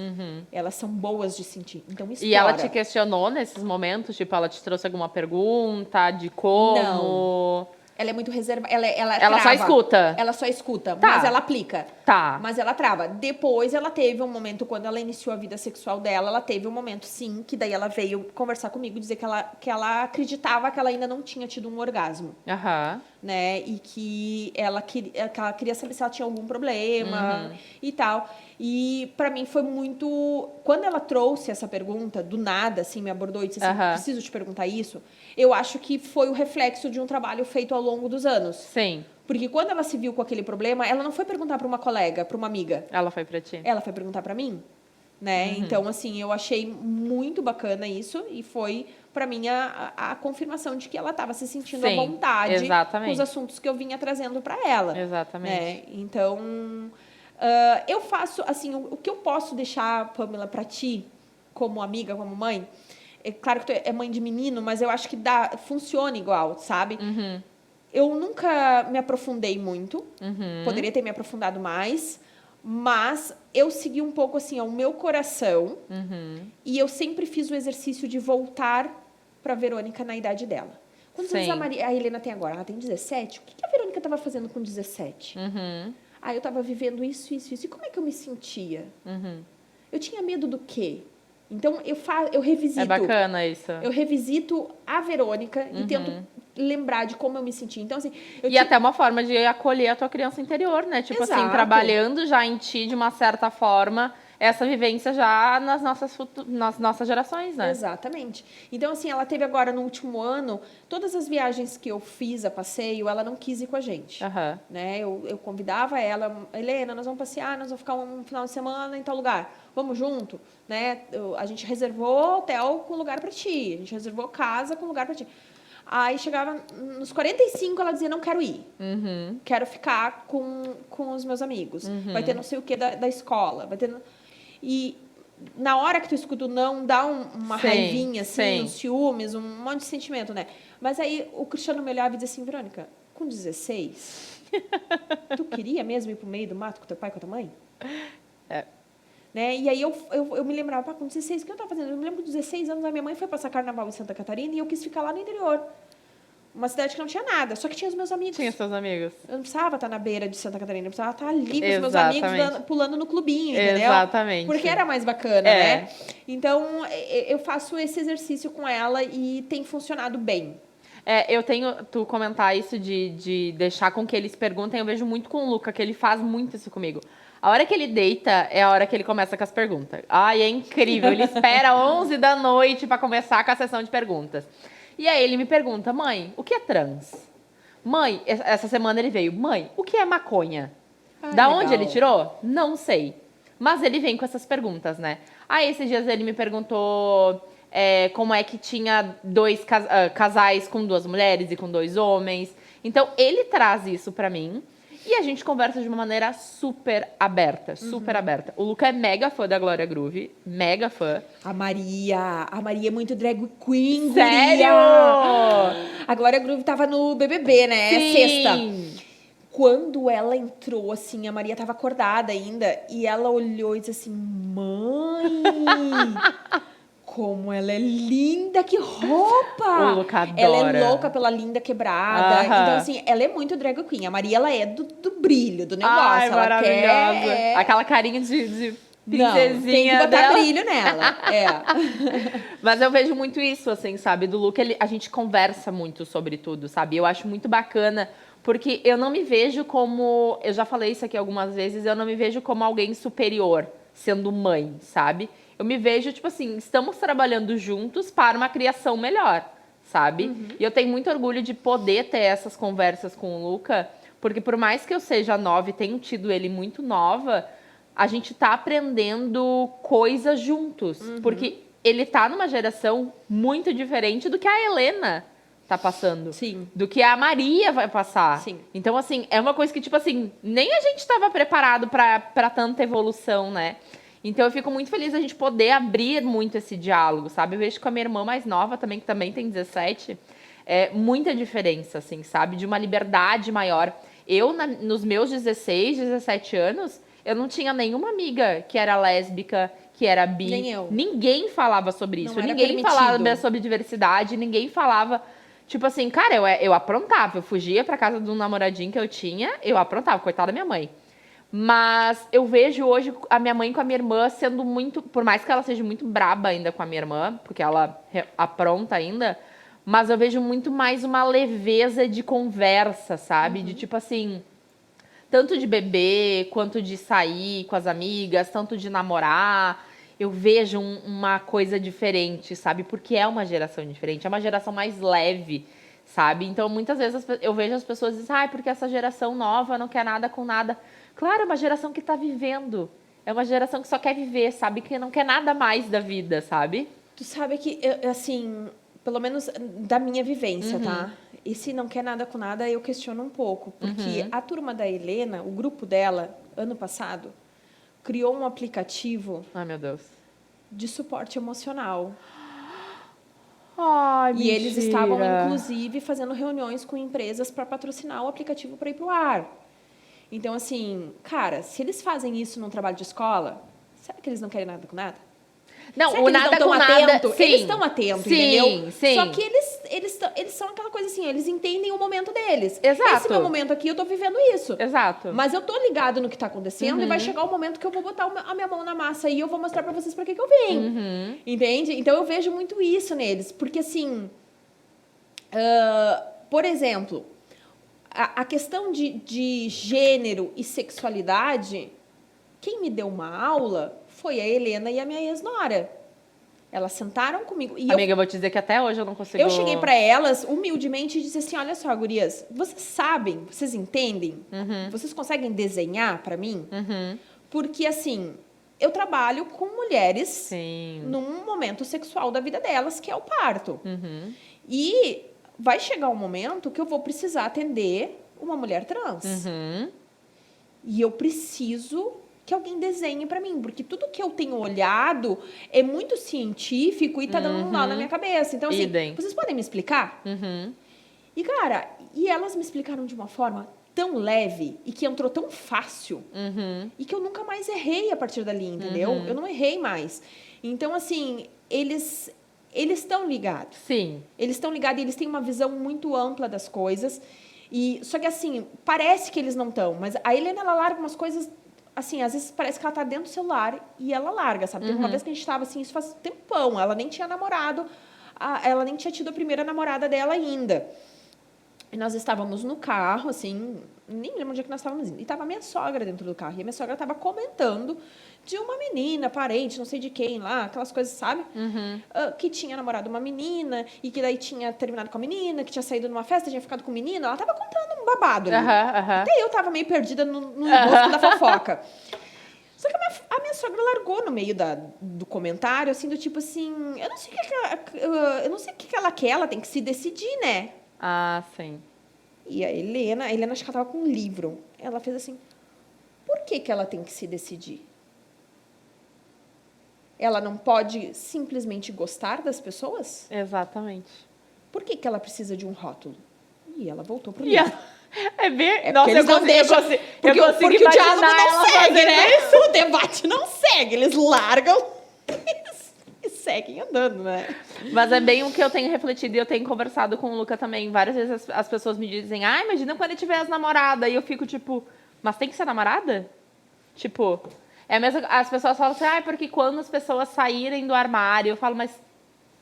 Elas são boas de sentir. Então, explora. E ela te questionou nesses momentos? Tipo, ela te trouxe alguma pergunta de como? Não. Ela é muito reservada. Ela trava. Só escuta? Ela só escuta, tá. Mas ela aplica. Tá. Mas ela trava. Depois, ela teve um momento, quando ela iniciou a vida sexual dela, ela teve um momento, sim, que daí ela veio conversar comigo, dizer que ela acreditava que ela ainda não tinha tido um orgasmo. Né? E que ela queria saber se ela tinha algum problema e tal. E pra mim foi muito... Quando ela trouxe essa pergunta, do nada, assim, me abordou e disse assim, preciso te perguntar isso, eu acho que foi o reflexo de um trabalho feito ao longo dos anos. Sim. Porque quando ela se viu com aquele problema, ela não foi perguntar pra uma colega, pra uma amiga. Ela foi pra ti. Ela foi perguntar pra mim. Né? Então, assim, eu achei muito bacana isso e foi, pra mim, a confirmação de que ela estava se sentindo à vontade com os assuntos que eu vinha trazendo pra ela. Exatamente. Né? Então, eu faço, assim, o que eu posso deixar, Pamela, pra ti, como amiga, como mãe, é claro que tu é mãe de menino, mas eu acho que funciona igual, sabe? Eu nunca me aprofundei muito, poderia ter me aprofundado mais, Mas eu segui um pouco assim, ao meu coração. E eu sempre fiz o exercício de voltar para Verônica na idade dela. Quantos anos a Helena tem agora? Ela tem 17. O que a Verônica estava fazendo com 17? Eu estava vivendo isso. E como é que eu me sentia? Eu tinha medo do quê? Então, eu revisito. É bacana isso. Eu revisito a Verônica e tento lembrar de como eu me sentia. Então, assim... até uma forma de acolher a tua criança interior, né? Tipo assim, trabalhando já em ti de uma certa forma, essa vivência já nas nossas gerações, né? Exatamente. Então, assim, ela teve agora no último ano, todas as viagens que eu fiz a passeio, ela não quis ir com a gente. Né? Eu convidava ela, Helena, nós vamos passear, nós vamos ficar um final de semana em tal lugar. Vamos junto? Né? A gente reservou hotel com lugar para ti, a gente reservou casa com lugar para ti. Aí chegava nos 45, ela dizia, não quero ir. Quero ficar com os meus amigos. Vai ter não sei o que da escola. Vai ter... E na hora que tu escuta o não, dá uma raivinha, assim, uns ciúmes, um monte de sentimento, né? Mas aí o Cristiano me olhava e dizia assim, Verônica, com 16, tu queria mesmo ir pro meio do mato com teu pai e com a tua mãe? Né? E aí eu me lembrava, com 16, o que eu estava fazendo? Eu me lembro que com 16 anos a minha mãe foi passar carnaval em Santa Catarina e eu quis ficar lá no interior. Uma cidade que não tinha nada, só que tinha os meus amigos. Tinha seus amigos. Eu não precisava estar na beira de Santa Catarina, eu precisava estar ali com os meus amigos pulando no clubinho, entendeu? Exatamente. Porque era mais bacana, né? Então, eu faço esse exercício com ela e tem funcionado bem. Tu comentar isso de deixar com que eles perguntem, eu vejo muito com o Luca, que ele faz muito isso comigo. A hora que ele deita é a hora que ele começa com as perguntas. Ai, é incrível. Ele espera 11 da noite para começar com a sessão de perguntas. E aí ele me pergunta, mãe, o que é trans? Mãe, essa semana ele veio, mãe, o que é maconha? Da onde ele tirou? Não sei. Mas ele vem com essas perguntas, né? Aí esses dias ele me perguntou como é que tinha dois casais com 2 mulheres e com 2 homens. Então ele traz isso pra mim. E a gente conversa de uma maneira super aberta, super aberta. O Luca é mega fã da Glória Groove, mega fã. A Maria é muito drag queen, sério? Guria. A Glória Groove tava no BBB, né? Sim. Sexta. Quando ela entrou, assim, a Maria tava acordada ainda, e ela olhou e disse assim, mãe... Como ela é linda, que roupa! O Luca adora. Ela é louca pela linda quebrada. Então, assim, ela é muito drag queen. A Maria, ela é do brilho, do negócio. Ai, ela maravilhosa. quer... Aquela carinha de princesinha. Não, tem que botar dela. brilho nela. Mas eu vejo muito isso, assim, sabe? Do Luca, a gente conversa muito sobre tudo, sabe? Eu acho muito bacana, porque eu não me vejo como... Eu já falei isso aqui algumas vezes, eu não me vejo como alguém superior, sendo mãe, sabe? Eu me vejo, tipo assim, estamos trabalhando juntos para uma criação melhor, sabe? E eu tenho muito orgulho de poder ter essas conversas com o Luca, porque por mais que eu seja nova e tenho tido ele muito nova, a gente tá aprendendo coisas juntos. Porque ele tá numa geração muito diferente do que a Helena tá passando. Sim. Do que a Maria vai passar. Sim. Então, assim, é uma coisa que, tipo assim, nem a gente tava preparado pra tanta evolução, né? Então, eu fico muito feliz a gente poder abrir muito esse diálogo, sabe? Eu vejo com a minha irmã mais nova também, que também tem 17, muita diferença, assim, sabe? De uma liberdade maior. Eu, nos meus 16, 17 anos, eu não tinha nenhuma amiga que era lésbica, que era bi. Nem eu. Ninguém falava sobre isso. Não era Ninguém permitido. falava sobre diversidade, ninguém falava... Tipo assim, cara, eu aprontava. Eu fugia pra casa de um namoradinho que eu tinha, eu aprontava, coitada da minha mãe. Mas eu vejo hoje a minha mãe com a minha irmã sendo muito... Por mais que ela seja muito braba ainda com a minha irmã, porque ela apronta ainda, mas eu vejo muito mais uma leveza de conversa, sabe? De tipo assim, tanto de beber, quanto de sair com as amigas, tanto de namorar. Eu vejo uma coisa diferente, sabe? Porque é uma geração diferente, é uma geração mais leve, sabe? Então, muitas vezes eu vejo as pessoas dizendo, ai, porque essa geração nova não quer nada com nada. Claro, é uma geração que tá vivendo. É uma geração que só quer viver, sabe? Que não quer nada mais da vida, sabe? Tu sabe que, assim, pelo menos da minha vivência, tá? Esse não quer nada com nada, eu questiono um pouco. Porque a turma da Helena, o grupo dela, ano passado, criou um aplicativo... Ai, meu Deus. De suporte emocional. Ai, e eles estavam, inclusive, fazendo reuniões com empresas para patrocinar o aplicativo para ir pro ar. Então, assim, cara, se eles fazem isso num trabalho de escola, será que eles não querem nada com nada? Não, será o que eles nada não com estão nada... atentos? Sim, Eles estão atentos, sim, entendeu? sim. Só que eles são aquela coisa assim, eles entendem o momento deles. Exato. Esse meu momento aqui, eu tô vivendo isso. Exato. Mas eu tô ligado no que tá acontecendo e vai chegar o momento que eu vou botar a minha mão na massa e eu vou mostrar pra vocês pra que eu vim. Entende? Então, eu vejo muito isso neles. Porque, assim... por exemplo, a questão de gênero e sexualidade, quem me deu uma aula foi a Helena e a minha ex-nora. Elas sentaram comigo. E Amiga, eu vou te dizer que até hoje eu não consigo... eu cheguei pra elas, humildemente, e disse assim, olha só, gurias, vocês sabem, vocês entendem? Vocês conseguem desenhar pra mim? Porque, assim, eu trabalho com mulheres Sim. num momento sexual da vida delas, que é o parto. E vai chegar um momento que eu vou precisar atender uma mulher trans. E eu preciso que alguém desenhe pra mim, porque tudo que eu tenho olhado é muito científico e tá dando um nó na minha cabeça. Então, assim, Idem. vocês podem me explicar? E, cara, elas me explicaram de uma forma tão leve e que entrou tão fácil e que eu nunca mais errei a partir dali, entendeu? Eu não errei mais. Então, assim, eles estão ligados. Sim. Eles estão ligados e eles têm uma visão muito ampla das coisas. Só que, assim, parece que eles não estão. Mas a Helena, ela larga umas coisas... Assim, às vezes parece que ela tá dentro do celular e ela larga, sabe? Teve uma vez que a gente tava, assim, isso faz tempão. Ela nem tinha namorado. Ela nem tinha tido a primeira namorada dela ainda. E nós estávamos no carro, assim... Nem lembro onde é que nós estávamos indo. E tava a minha sogra dentro do carro. E a minha sogra tava comentando de uma menina, parente, não sei de quem lá, aquelas coisas, sabe? Que tinha namorado uma menina e que daí tinha terminado com a menina, que tinha saído numa festa, tinha ficado com o menino. Ela tava contando um babado ali. Até eu tava meio perdida no enrosco da fofoca. Só que a minha sogra largou no meio do comentário, assim, do tipo assim... Eu não sei o que ela quer, ela tem que se decidir, né? Ah, sim. E a Helena acho que ela tava com um livro. Ela fez assim, por que ela tem que se decidir? Ela não pode simplesmente gostar das pessoas? Exatamente. Por que ela precisa de um rótulo? E ela voltou pro E livro. é bem... É Nossa, porque eles não deixam... eu consigo porque o diálogo imaginar não ela segue, fazendo né? isso. O debate não segue. Eles largam e seguem andando, né? Mas é bem o que eu tenho refletido e eu tenho conversado com o Luca também. Várias vezes as pessoas me dizem, imagina quando ele tiver as namoradas. E eu fico tipo, mas tem que ser namorada? Tipo, é a mesma... As pessoas falam assim, porque quando as pessoas saírem do armário, eu falo, mas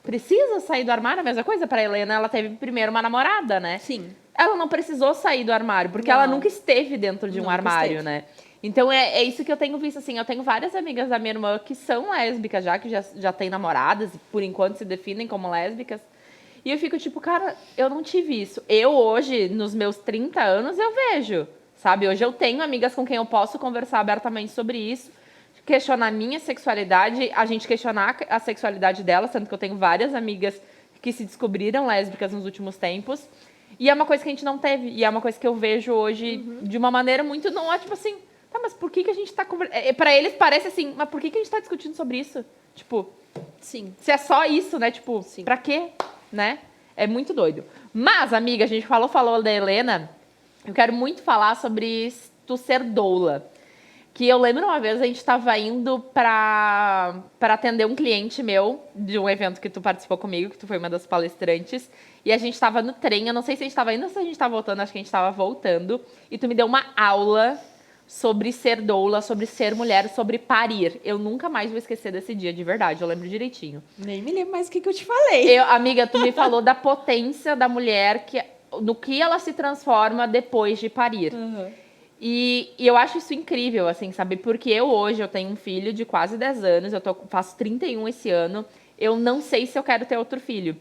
precisa sair do armário? A mesma coisa pra Helena, ela teve primeiro uma namorada, né? Sim. Ela não precisou sair do armário, porque Não. ela nunca esteve dentro de um Nunca armário, esteve. né? Então, é isso que eu tenho visto, assim. Eu tenho várias amigas da minha irmã que são lésbicas já, que já têm namoradas, e por enquanto se definem como lésbicas. E eu fico tipo, cara, eu não tive isso. Eu hoje, nos meus 30 anos, eu vejo, sabe? Hoje eu tenho amigas com quem eu posso conversar abertamente sobre isso, questionar a minha sexualidade, a gente questionar a sexualidade delas, tanto que eu tenho várias amigas que se descobriram lésbicas nos últimos tempos. E é uma coisa que a gente não teve. E é uma coisa que eu vejo hoje de uma maneira muito... Não é tipo assim... Tá, mas por que a gente tá conversando... Pra eles parece assim... Mas por que a gente tá discutindo sobre isso? Tipo... Sim. Se é só isso, né? Tipo, Sim. Pra quê? Né? É muito doido. Mas, amiga, a gente falou da Helena. Eu quero muito falar sobre tu ser doula. Que eu lembro uma vez a gente tava indo pra atender um cliente meu de um evento que tu participou comigo, que tu foi uma das palestrantes. E a gente tava no trem, eu não sei se a gente tava indo ou se a gente tava voltando, acho que a gente tava voltando. E tu me deu uma aula sobre ser doula, sobre ser mulher, sobre parir. Eu nunca mais vou esquecer desse dia, de verdade, eu lembro direitinho. Nem me lembro mais o que eu te falei. Amiga, tu me falou da potência da mulher, no que ela se transforma depois de parir. E eu acho isso incrível, assim, sabe? Porque eu tenho um filho de quase 10 anos, faço 31 esse ano, eu não sei se eu quero ter outro filho.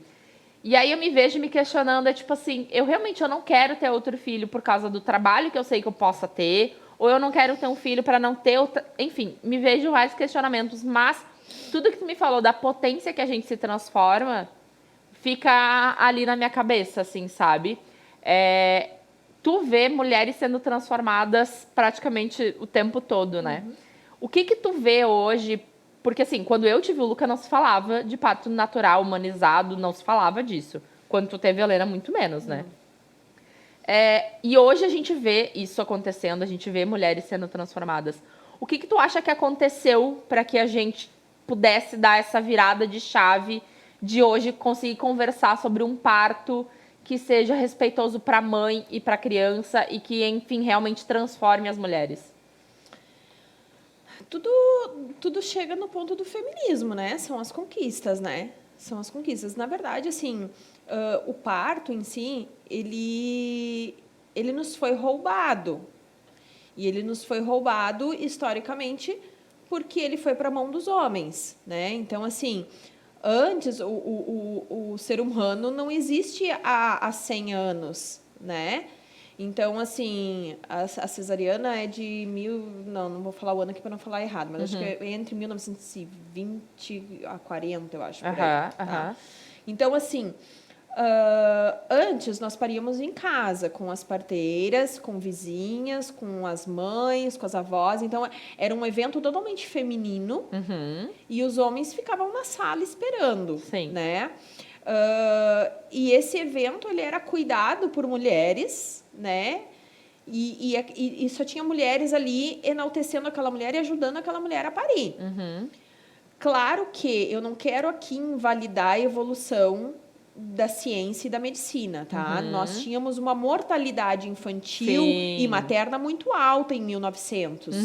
E aí eu me vejo me questionando, tipo assim, eu não quero ter outro filho por causa do trabalho que eu sei que eu possa ter, ou eu não quero ter um filho para não ter outra... Enfim, me vejo vários questionamentos, mas tudo que tu me falou da potência que a gente se transforma, fica ali na minha cabeça, assim, sabe? Tu vê mulheres sendo transformadas praticamente o tempo todo, né? O que tu vê hoje? Porque, assim, quando eu tive o Luca, não se falava de parto natural, humanizado, não se falava disso. Quando tu teve a Helena, muito menos, né? E hoje a gente vê isso acontecendo, a gente vê mulheres sendo transformadas. O que tu acha que aconteceu para que a gente pudesse dar essa virada de chave de hoje conseguir conversar sobre um parto que seja respeitoso para a mãe e para a criança e que, enfim, realmente transforme as mulheres? Tudo chega no ponto do feminismo, né? São as conquistas, né? São as conquistas. Na verdade, assim, o parto em si, ele nos foi roubado. E ele nos foi roubado, historicamente, porque ele foi para a mão dos homens, né? Então, assim, antes, o ser humano não existe há 100 anos, né? Então, assim, a cesariana é de não vou falar o ano aqui para não falar errado, mas acho que é entre 1920 a 40, eu acho, por aí. Tá? Então, assim, antes nós paríamos em casa, com as parteiras, com vizinhas, com as mães, com as avós. Então, era um evento totalmente feminino e os homens ficavam na sala esperando, né? E esse evento ele era cuidado por mulheres, né? E só tinha mulheres ali enaltecendo aquela mulher e ajudando aquela mulher a parir. Claro que eu não quero aqui invalidar a evolução da ciência e da medicina, tá? Nós tínhamos uma mortalidade infantil e materna muito alta em 1900,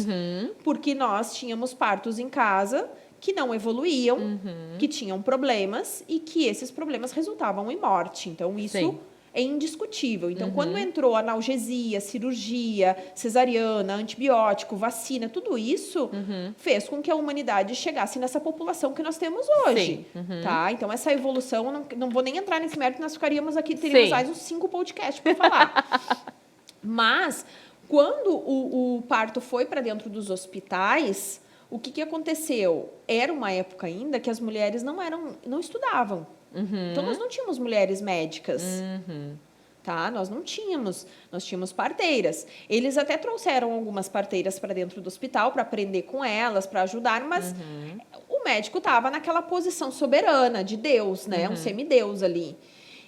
porque nós tínhamos partos em casa que não evoluíam, que tinham problemas e que esses problemas resultavam em morte. Então, isso é indiscutível. Então, quando entrou analgesia, cirurgia, cesariana, antibiótico, vacina, tudo isso fez com que a humanidade chegasse nessa população que nós temos hoje. Tá? Então, essa evolução, não vou nem entrar nesse mérito, nós ficaríamos aqui, teríamos mais uns 5 podcasts para falar. Mas, quando o parto foi para dentro dos hospitais, o que aconteceu? Era uma época ainda que as mulheres não estudavam. Então, nós não tínhamos mulheres médicas, tá? Nós não tínhamos. Nós tínhamos parteiras. Eles até trouxeram algumas parteiras para dentro do hospital para aprender com elas, para ajudar, mas o médico estava naquela posição soberana de Deus, né? Um semideus ali.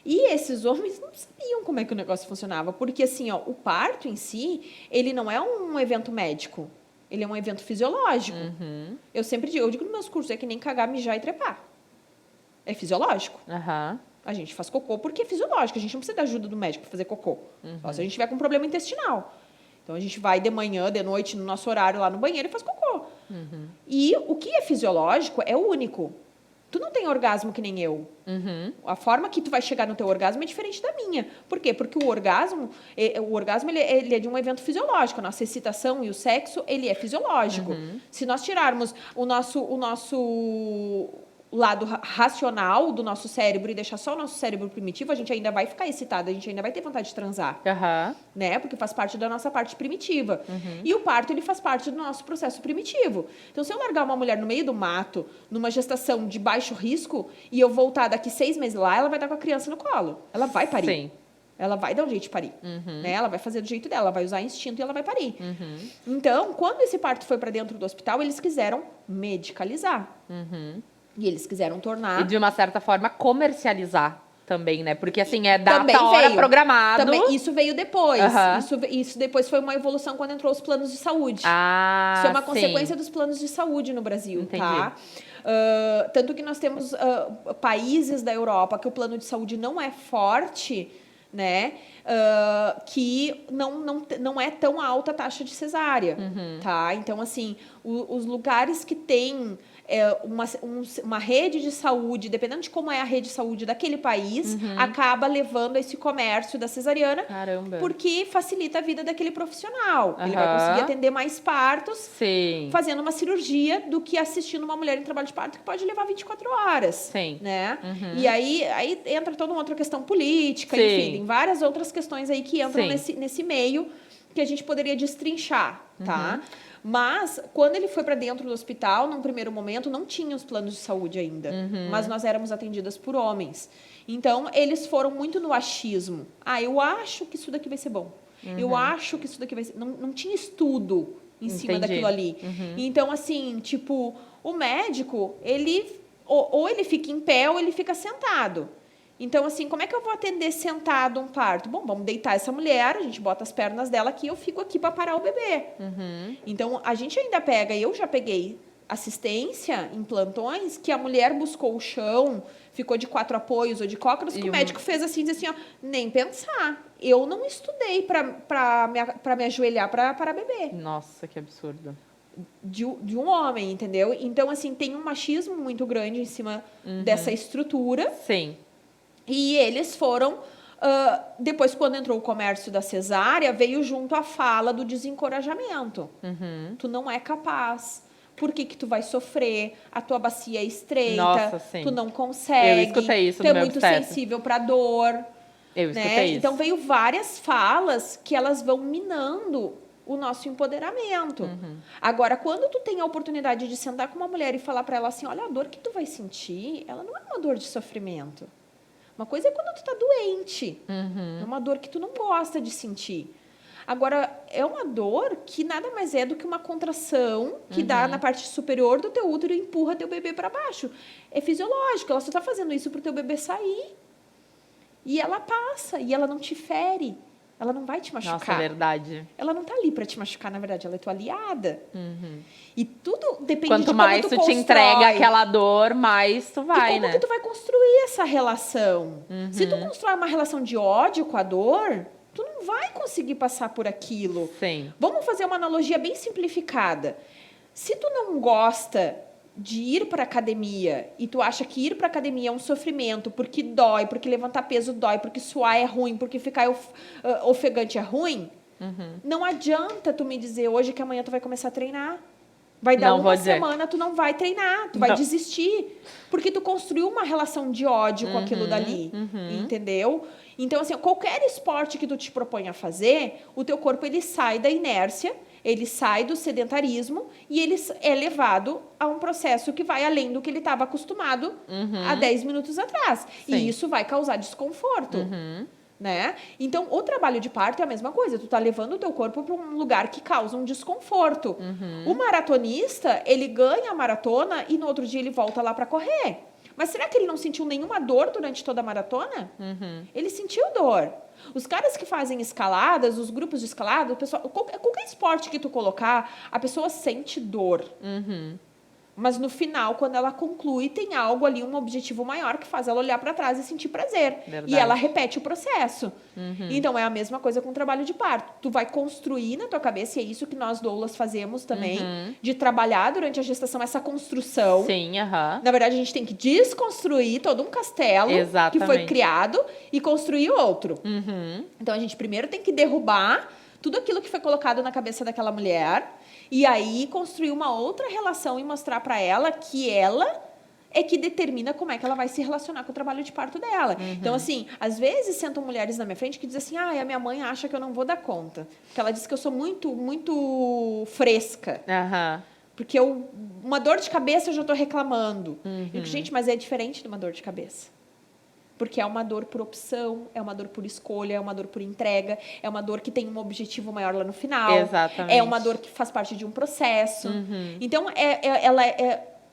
E esses homens não sabiam como é que o negócio funcionava, porque assim, ó, o parto em si, ele não é um evento médico, ele é um evento fisiológico. Eu digo nos meus cursos, é que nem cagar, mijar e trepar. É fisiológico. A gente faz cocô porque é fisiológico. A gente não precisa da ajuda do médico para fazer cocô. Só se a gente tiver com problema intestinal. Então, a gente vai de manhã, de noite, no nosso horário lá no banheiro e faz cocô. E o que é fisiológico é único. Tu não tem orgasmo que nem eu. A forma que tu vai chegar no teu orgasmo é diferente da minha. Por quê? Porque o orgasmo ele é de um evento fisiológico. A nossa excitação e o sexo, ele é fisiológico. Se nós tirarmos o nosso lado racional do nosso cérebro e deixar só o nosso cérebro primitivo, a gente ainda vai ficar excitado, a gente ainda vai ter vontade de transar. Né? Porque faz parte da nossa parte primitiva. E o parto, ele faz parte do nosso processo primitivo. Então, se eu largar uma mulher no meio do mato, numa gestação de baixo risco, e eu voltar daqui 6 meses lá, ela vai estar com a criança no colo. Ela vai parir. Ela vai dar um jeito de parir. Né? Ela vai fazer do jeito dela, ela vai usar instinto e ela vai parir. Então, quando esse parto foi para dentro do hospital, eles quiseram medicalizar. E eles quiseram tornar... E, de uma certa forma, comercializar também, né? Porque, assim, é data, hora programado. Também, isso veio depois. Isso depois foi uma evolução quando entrou os planos de saúde. Isso é uma consequência dos planos de saúde no Brasil, tá? Tanto que nós temos países da Europa que o plano de saúde não é forte, né? Que não é tão alta a taxa de cesárea, tá? Então, assim, os lugares que têm uma rede de saúde, dependendo de como é a rede de saúde daquele país, acaba levando a esse comércio da cesariana, porque facilita a vida daquele profissional. Ele vai conseguir atender mais partos fazendo uma cirurgia do que assistindo uma mulher em trabalho de parto que pode levar 24 horas. Né? E aí entra toda uma outra questão política, enfim, tem várias outras questões aí que entram nesse meio que a gente poderia destrinchar, tá? Mas, quando ele foi para dentro do hospital, num primeiro momento, não tinha os planos de saúde ainda. Mas nós éramos atendidas por homens. Então, eles foram muito no achismo. Eu acho que isso daqui vai ser bom. Eu acho que isso daqui vai ser... Não tinha estudo em cima daquilo ali. Então, assim, tipo, o médico, ele... Ou ele fica em pé ou ele fica sentado. Então, assim, como é que eu vou atender sentado um parto? Bom, vamos deitar essa mulher, a gente bota as pernas dela aqui, eu fico aqui para parar o bebê. Então, a gente ainda pega, eu já peguei assistência em plantões, que a mulher buscou o chão, ficou de 4 apoios ou de cócoras, que o médico fez assim, disse assim, ó, nem pensar. Eu não estudei para me ajoelhar para bebê. Nossa, que absurdo. De um homem, entendeu? Então, assim, tem um machismo muito grande em cima dessa estrutura. Sim. E eles foram... depois, quando entrou o comércio da cesárea, veio junto a fala do desencorajamento. Tu não é capaz. Por que tu vai sofrer? A tua bacia é estreita. Nossa, sim. Tu não consegue. Eu escutei isso tu no é meu muito obstetra. sensível para dor. Eu escutei Né? isso. Então, veio várias falas que elas vão minando o nosso empoderamento. Agora, quando tu tem a oportunidade de sentar com uma mulher e falar para ela assim, olha, a dor que tu vai sentir, ela não é uma dor de sofrimento. Uma coisa é quando tu tá doente. É uma dor que tu não gosta de sentir. Agora, é uma dor que nada mais é do que uma contração que dá na parte superior do teu útero e empurra teu bebê para baixo. É fisiológico, ela só tá fazendo isso pro teu bebê sair. E ela passa, e ela não te fere. Ela não vai te machucar. Nossa, verdade. Ela não tá ali para te machucar, na verdade, ela é tua aliada. E tudo depende Quanto de como mais tu tu te constrói. entrega aquela dor, mais tu vai, E como né? que tu vai construir essa relação? Se tu constrói uma relação de ódio com a dor, tu não vai conseguir passar por aquilo. Sim. Vamos fazer uma analogia bem simplificada. Se tu não gosta de ir para academia e tu acha que ir para academia é um sofrimento porque dói, porque levantar peso dói, porque suar é ruim, porque ficar ofegante é ruim, não adianta tu me dizer hoje que amanhã tu vai começar a treinar. Vai dar Não vou uma dizer. semana, tu não vai treinar, tu vai Não. desistir. Porque tu construiu uma relação de ódio com aquilo dali, entendeu? Então, assim, qualquer esporte que tu te propõe a fazer, o teu corpo, ele sai da inércia, ele sai do sedentarismo e ele é levado a um processo que vai além do que ele estava acostumado há 10 minutos atrás. Sim. E isso vai causar desconforto. Né? Então, o trabalho de parto é a mesma coisa. Tu tá levando o teu corpo para um lugar que causa um desconforto. O maratonista, ele ganha a maratona e no outro dia ele volta lá para correr. Mas será que ele não sentiu nenhuma dor durante toda a maratona? Ele sentiu dor. Os caras que fazem escaladas, os grupos de escalada, o pessoal, qualquer esporte que tu colocar, a pessoa sente dor. Mas no final, quando ela conclui, tem algo ali, um objetivo maior que faz ela olhar para trás e sentir prazer. Verdade. E ela repete o processo. Então, é a mesma coisa com o trabalho de parto. Tu vai construir na tua cabeça, e é isso que nós doulas fazemos também, de trabalhar durante a gestação essa construção. Sim, aham. Na verdade, a gente tem que desconstruir todo um castelo que foi Exatamente. criado e construir outro. Então, a gente primeiro tem que derrubar tudo aquilo que foi colocado na cabeça daquela mulher e aí construir uma outra relação e mostrar para ela que ela é que determina como é que ela vai se relacionar com o trabalho de parto dela. Então, assim, às vezes sentam mulheres na minha frente que dizem assim, a minha mãe acha que eu não vou dar conta. Porque ela diz que eu sou muito, muito fresca. Aham. Porque uma dor de cabeça eu já estou reclamando. Eu digo, gente, mas é diferente de uma dor de cabeça. Porque é uma dor por opção, é uma dor por escolha, é uma dor por entrega, é uma dor que tem um objetivo maior lá no final. Exatamente. É uma dor que faz parte de um processo. Então,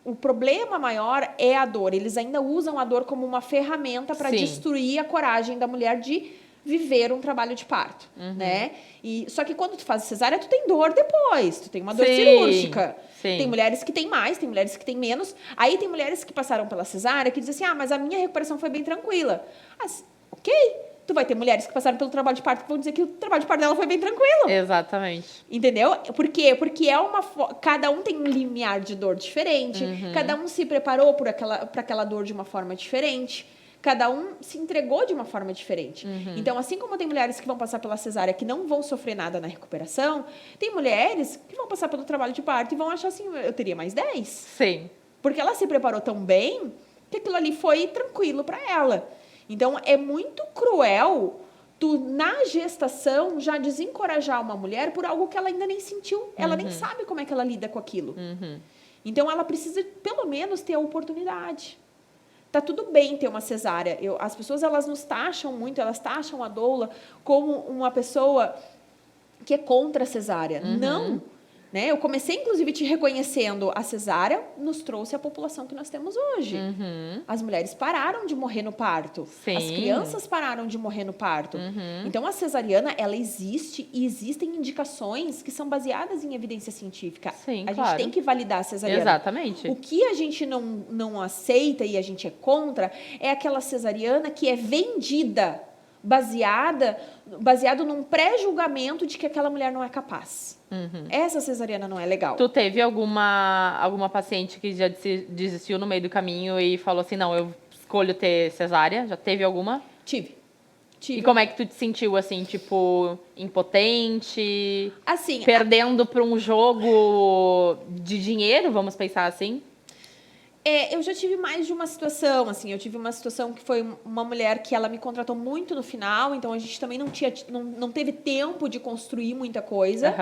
o problema maior é a dor. Eles ainda usam a dor como uma ferramenta para Sim. destruir a coragem da mulher de viver um trabalho de parto, né? Só que quando tu faz cesárea, tu tem dor depois, tu tem uma dor Sim, cirúrgica. sim. Tem mulheres que têm mais, tem mulheres que têm menos. Aí tem mulheres que passaram pela cesárea que dizem assim, mas a minha recuperação foi bem tranquila. Ok, tu vai ter mulheres que passaram pelo trabalho de parto que vão dizer que o trabalho de parto dela foi bem tranquilo. Exatamente. Entendeu? Por quê? Porque cada um tem um limiar de dor diferente, cada um se preparou para aquela dor de uma forma diferente. Cada um se entregou de uma forma diferente. Então, assim como tem mulheres que vão passar pela cesárea que não vão sofrer nada na recuperação, tem mulheres que vão passar pelo trabalho de parto e vão achar assim, eu teria mais 10. Sim. Porque ela se preparou tão bem que aquilo ali foi tranquilo para ela. Então, é muito cruel tu, na gestação, já desencorajar uma mulher por algo que ela ainda nem sentiu. Ela nem sabe como é que ela lida com aquilo. Então, ela precisa, pelo menos, ter a oportunidade. Tá tudo bem ter uma cesárea. As pessoas, elas nos taxam muito, elas taxam a doula como uma pessoa que é contra a cesárea. Não. né? Eu comecei, inclusive, te reconhecendo. A cesárea nos trouxe a população que nós temos hoje. As mulheres pararam de morrer no parto. Sim. As crianças pararam de morrer no parto. Então, a cesariana, ela existe e existem indicações que são baseadas em evidência científica. Sim, a claro. gente tem que validar a cesariana. Exatamente. O que a gente não aceita e a gente é contra é aquela cesariana que é vendida baseado num pré-julgamento de que aquela mulher não é capaz. Essa cesariana não é legal. Tu teve alguma paciente que já desistiu no meio do caminho e falou assim, não, eu escolho ter cesárea? Já teve alguma? Tive. E como é que tu te sentiu, assim, tipo, impotente? Assim, perdendo para um jogo de dinheiro, vamos pensar assim? eu já tive mais de uma situação, assim, eu tive uma situação que foi uma mulher que ela me contratou muito no final, então a gente também não teve tempo de construir muita coisa.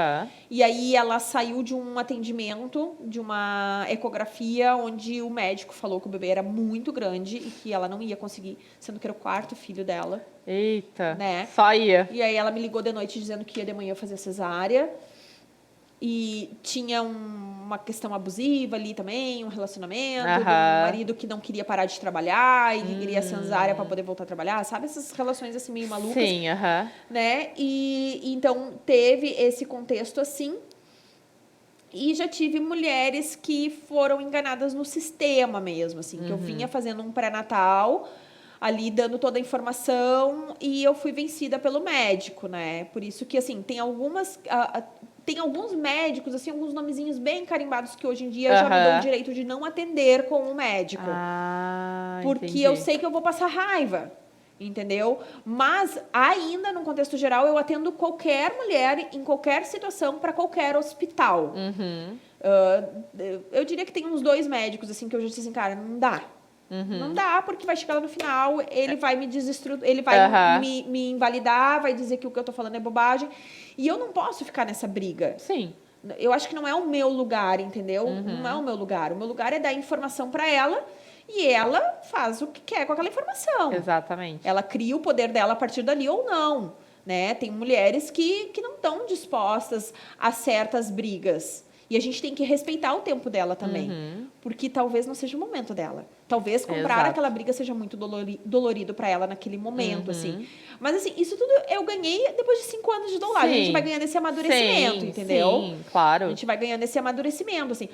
E aí ela saiu de um atendimento, de uma ecografia, onde o médico falou que o bebê era muito grande e que ela não ia conseguir, sendo que era o 4º filho dela. Eita, né? Só ia. E aí ela me ligou de noite dizendo que ia de manhã fazer cesárea. E tinha uma questão abusiva ali também, um relacionamento, de um marido que não queria parar de trabalhar e que queria cesárea para poder voltar a trabalhar, sabe? Essas relações assim meio malucas. Sim, né? E então teve esse contexto assim. E já tive mulheres que foram enganadas no sistema mesmo, assim, que eu vinha fazendo um pré-natal ali dando toda a informação e eu fui vencida pelo médico, né? Por isso que, assim, tem alguns médicos, assim, alguns nomezinhos bem carimbados que hoje em dia já me dão o direito de não atender com o médico. Porque entendi. eu sei que eu vou passar raiva, entendeu? Mas, ainda, no contexto geral, eu atendo qualquer mulher em qualquer situação para qualquer hospital. Eu diria que tem uns 2 médicos, assim, que eu já disse assim, cara, não dá. Não dá, porque vai chegar lá no final, ele vai me ele vai me invalidar, vai dizer que o que eu tô falando é bobagem. E eu não posso ficar nessa briga. Sim. Eu acho que não é o meu lugar, entendeu? Não é o meu lugar. O meu lugar é dar informação para ela e ela faz o que quer com aquela informação. Exatamente. Ela cria o poder dela a partir dali ou não, né? Tem mulheres que não estão dispostas a certas brigas. E a gente tem que respeitar o tempo dela também. Porque talvez não seja o momento dela. Talvez comprar aquela briga seja muito dolorido para ela naquele momento, assim. Mas, assim, isso tudo eu ganhei depois de 5 anos de doulagem. A gente vai ganhando esse amadurecimento, entendeu? Sim, claro. A gente vai ganhando esse amadurecimento, assim.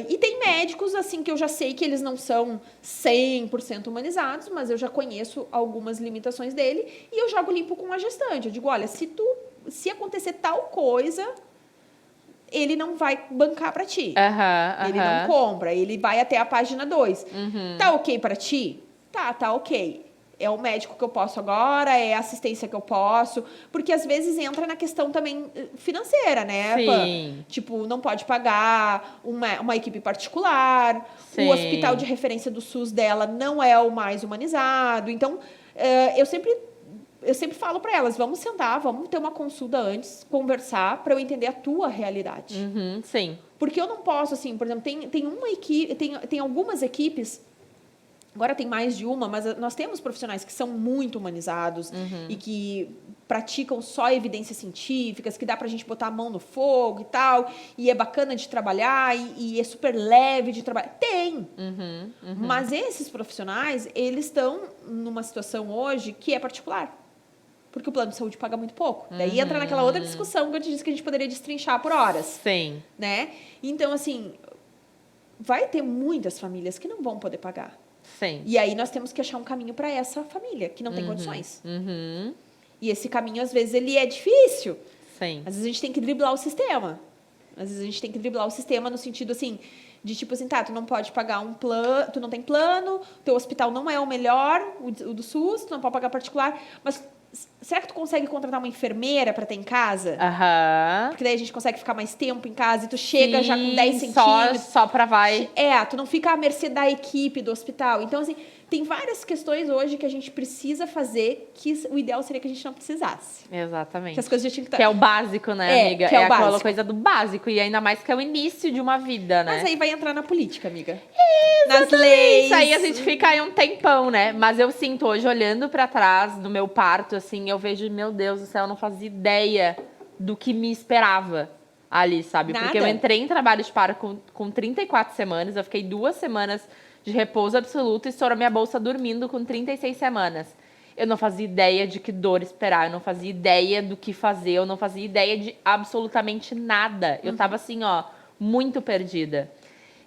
E tem médicos, assim, que eu já sei que eles não são 100% humanizados, mas eu já conheço algumas limitações dele e eu jogo limpo com a gestante. Eu digo, olha, se acontecer tal coisa, ele não vai bancar pra ti. Ele não compra, ele vai até a página 2. Tá ok pra ti? Tá ok. É o médico que eu posso agora, é a assistência que eu posso, porque às vezes entra na questão também financeira, né? Sim. Tipo, não pode pagar uma equipe particular, o hospital de referência do SUS dela não é o mais humanizado. Então, eu sempre falo para elas, vamos sentar, vamos ter uma consulta antes, conversar, para eu entender a tua realidade. Sim. Porque eu não posso, assim, por exemplo, tem algumas equipes, agora tem mais de uma, mas nós temos profissionais que são muito humanizados e que praticam só evidências científicas, que dá pra gente botar a mão no fogo e tal, e é bacana de trabalhar, e é super leve de trabalhar. Tem! Mas esses profissionais, eles estão numa situação hoje que é particular. Porque o plano de saúde paga muito pouco. Daí entra naquela outra discussão que eu te disse que a gente poderia destrinchar por horas. Sim. Né? Então, assim, vai ter muitas famílias que não vão poder pagar. Sim. E aí nós temos que achar um caminho para essa família que não tem condições. E esse caminho, às vezes, ele é difícil. Sim. Às vezes a gente tem que driblar o sistema. Às vezes a gente tem que driblar o sistema no sentido, assim, de tipo assim, tá, tu não pode pagar um plano, tu não tem plano, teu hospital não é o melhor, o do SUS, tu não pode pagar particular, mas será que tu consegue contratar uma enfermeira para ter em casa? Porque daí a gente consegue ficar mais tempo em casa e tu chega já com 10 centímetros. Só pra vai. Tu não fica à mercê da equipe do hospital. Então, assim, tem várias questões hoje que a gente precisa fazer que o ideal seria que a gente não precisasse. Exatamente. Que as coisas já tinham que estar... Que é o básico, né, amiga? Que é o aquela básico. coisa do básico. E ainda mais que é o início de uma vida, né? Mas aí vai entrar na política, amiga. Exatamente. Nas leis. Isso aí a gente fica aí um tempão, né? Mas eu sinto hoje, olhando pra trás do meu parto, assim, eu vejo, meu Deus do céu, eu não fazia ideia do que me esperava. ali, sabe? Nada. Porque eu entrei em trabalho de parto com 34 semanas, eu fiquei 2 semanas de repouso absoluto e estourou minha bolsa dormindo com 36 semanas. Eu não fazia ideia de que dor esperar, eu não fazia ideia do que fazer, eu não fazia ideia de absolutamente nada. Eu tava assim, ó, muito perdida.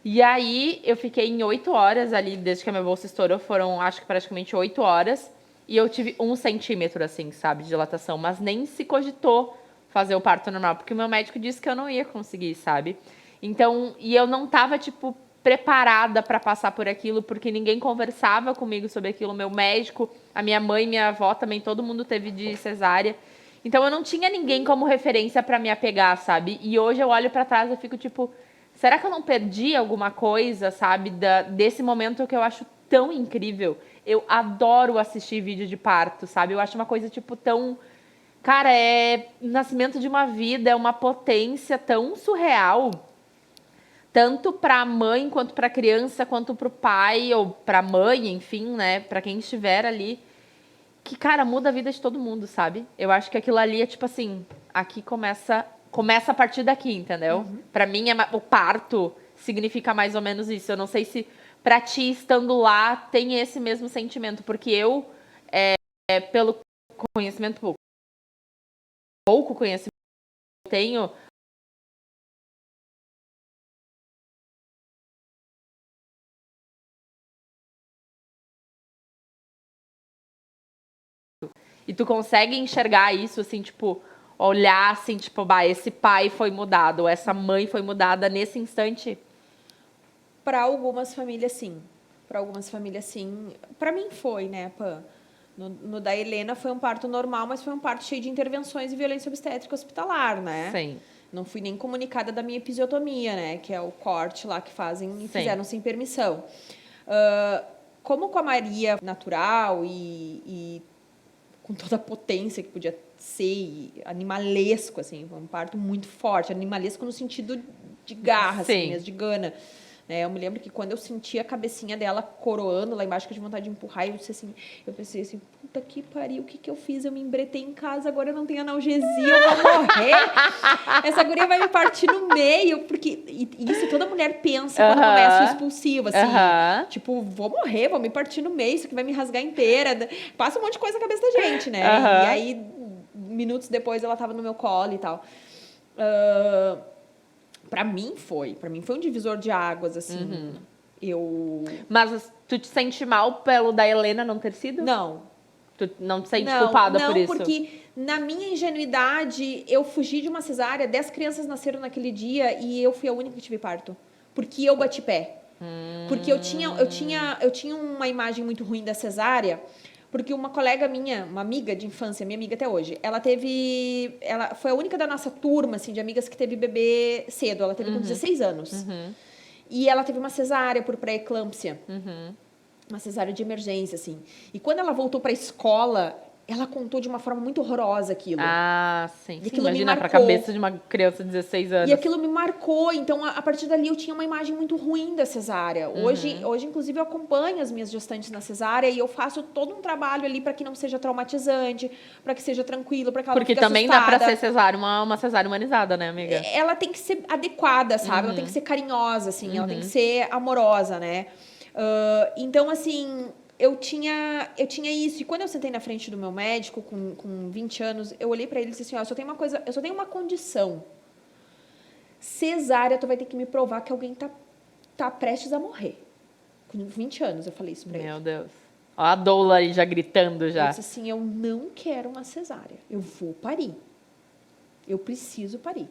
E aí, eu fiquei em 8 horas ali, desde que a minha bolsa estourou, foram, acho que praticamente 8 horas. E eu tive 1 centímetro, assim, sabe, de dilatação. Mas nem se cogitou fazer o parto normal, porque o meu médico disse que eu não ia conseguir, sabe? Então, e eu não tava, tipo, preparada para passar por aquilo, porque ninguém conversava comigo sobre aquilo. Meu médico, a minha mãe, minha avó também, todo mundo teve de cesárea. Então, eu não tinha ninguém como referência para me apegar, sabe? E hoje eu olho para trás e fico, tipo... Será que eu não perdi alguma coisa, sabe, desse momento que eu acho tão incrível? Eu adoro assistir vídeo de parto, sabe? Eu acho uma coisa, tipo, tão... Cara, é o nascimento de uma vida, é uma potência tão surreal. Tanto pra mãe, quanto pra criança, quanto pro pai, ou pra mãe, enfim, né? Pra quem estiver ali. Que, cara, muda a vida de todo mundo, sabe? Eu acho que aquilo ali é, tipo assim, aqui começa a partir daqui, entendeu? Pra mim, o parto significa mais ou menos isso. Eu não sei se pra ti, estando lá, tem esse mesmo sentimento. Porque eu, pelo conhecimento, pouco conhecimento que eu tenho, e tu consegue enxergar isso, assim, tipo, olhar assim, tipo, bah, esse pai foi mudado, ou essa mãe foi mudada nesse instante. Para algumas famílias, sim. Para algumas famílias, sim. Para mim foi, né, Pan? No da Helena foi um parto normal, mas foi um parto cheio de intervenções e violência obstétrica hospitalar, né? Sim. Não fui nem comunicada da minha episiotomia, né? Que é o corte lá que fazem e fizeram sem permissão. Como com a Maria natural e com toda a potência que podia ser, e animalesco, assim, um parto muito forte, animalesco no sentido de garra, assim, mesmo, de gana. Né? Eu me lembro que quando eu senti a cabecinha dela coroando lá embaixo, que eu tive vontade de empurrar, eu pensei assim, puta que pariu, o que eu fiz? Eu me embretei em casa, agora eu não tenho analgesia, eu vou morrer. Essa guria vai me partir no meio, porque isso toda mulher pensa quando começa o expulsivo, assim, tipo, vou morrer, vou me partir no meio, isso aqui vai me rasgar inteira. Passa um monte de coisa na cabeça da gente, né? E aí, minutos depois, ela tava no meu colo e tal. Pra mim foi um divisor de águas, assim. Mas tu te sente mal pelo da Helena não ter sido? Não. Tu não te sente culpada por isso? Não, porque na minha ingenuidade, eu fugi de uma cesárea, 10 crianças nasceram naquele dia e eu fui a única que tive parto. Porque eu bati pé. Porque eu tinha uma imagem muito ruim da cesárea, porque uma colega minha, uma amiga de infância, minha amiga até hoje, ela foi a única da nossa turma, assim, de amigas que teve bebê cedo, ela teve com 16 anos. E ela teve uma cesárea por pré-eclâmpsia. Uma cesárea de emergência, assim. E quando ela voltou para a escola, ela contou de uma forma muito horrorosa aquilo. Ah, sim. E Sim, imagina pra cabeça de uma criança de 16 anos. E aquilo me marcou. Então, a partir dali, eu tinha uma imagem muito ruim da cesárea. Hoje, inclusive, eu acompanho as minhas gestantes na cesárea e eu faço todo um trabalho ali para que não seja traumatizante, para que seja tranquilo, para que ela não fique também assustada. dá pra ser cesárea, uma cesárea humanizada, né, amiga? Ela tem que ser adequada, sabe? Ela tem que ser carinhosa, assim. Ela tem que ser amorosa, né? Então, assim, eu tinha isso. E quando eu sentei na frente do meu médico, com 20 anos, eu olhei pra ele e disse assim, ó, eu só tenho uma condição. Cesárea, tu vai ter que me provar que alguém tá prestes a morrer. Com 20 anos eu falei isso pra ele. Meu Deus. Ó a doula aí já gritando já. Eu disse assim, eu não quero uma cesárea. Eu vou parir. Eu preciso parir.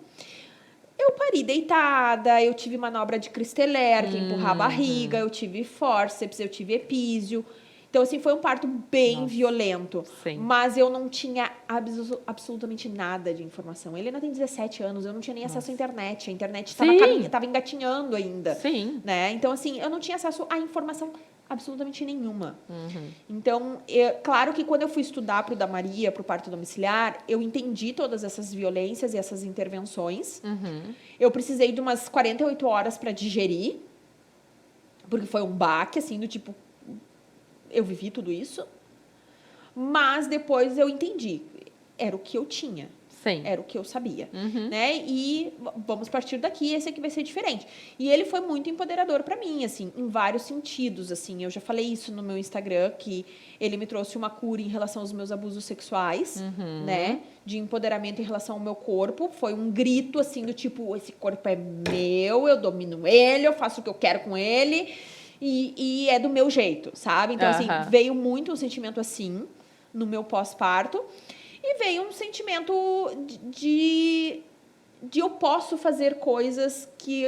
Eu pari deitada, eu tive manobra de Cristeller, que é empurrar a barriga, eu tive fórceps, eu tive epísio. Então, assim, foi um parto bem violento. Sim. Mas eu não tinha absolutamente nada de informação. A Helena tem 17 anos, eu não tinha nem acesso à internet. A internet estava engatinhando ainda. Sim. Né? Então, assim, eu não tinha acesso à informação absolutamente nenhuma. Então, claro que quando eu fui estudar para o da Maria, para o parto domiciliar, eu entendi todas essas violências e essas intervenções. Eu precisei de umas 48 horas para digerir, porque foi um baque, assim, do tipo, eu vivi tudo isso, mas depois eu entendi, era o que eu tinha. Sim. Era o que eu sabia, né? E vamos partir daqui, esse aqui vai ser diferente. E ele foi muito empoderador para mim, assim, em vários sentidos, assim. Eu já falei isso no meu Instagram, que ele me trouxe uma cura em relação aos meus abusos sexuais, né? De empoderamento em relação ao meu corpo. Foi um grito, assim, do tipo, esse corpo é meu, eu domino ele, eu faço o que eu quero com ele e é do meu jeito, sabe? Então, assim, veio muito um sentimento assim no meu pós-parto. E veio um sentimento de eu posso fazer coisas que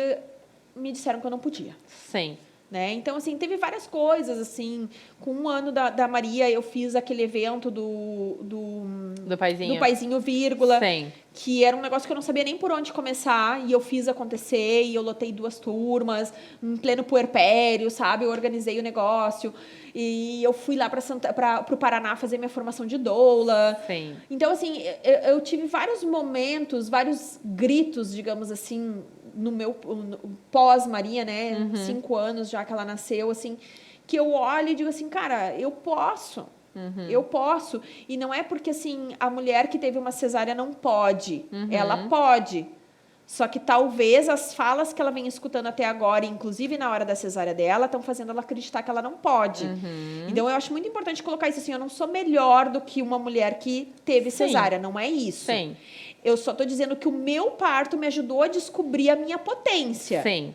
me disseram que eu não podia. Sim. Né? Então, assim, teve várias coisas, assim. Com 1 ano da Maria, eu fiz aquele evento do Paizinho Vírgula. Sim. Que era um negócio que eu não sabia nem por onde começar. E eu fiz acontecer, e eu lotei 2 turmas, em pleno puerpério, sabe? Eu organizei o negócio. E eu fui lá para o Paraná fazer minha formação de doula. Sim. Então, assim, eu tive vários momentos, vários gritos, digamos assim, no meu pós-Maria, né? 5 anos já que ela nasceu, assim, que eu olho e digo assim, cara, eu posso. Eu posso. E não é porque, assim, a mulher que teve uma cesárea não pode. Ela pode. Só que talvez as falas que ela vem escutando até agora, inclusive na hora da cesárea dela, estão fazendo ela acreditar que ela não pode. Então, eu acho muito importante colocar isso assim, eu não sou melhor do que uma mulher que teve cesárea, não é isso. Sim. Eu só tô dizendo que o meu parto me ajudou a descobrir a minha potência. Sim.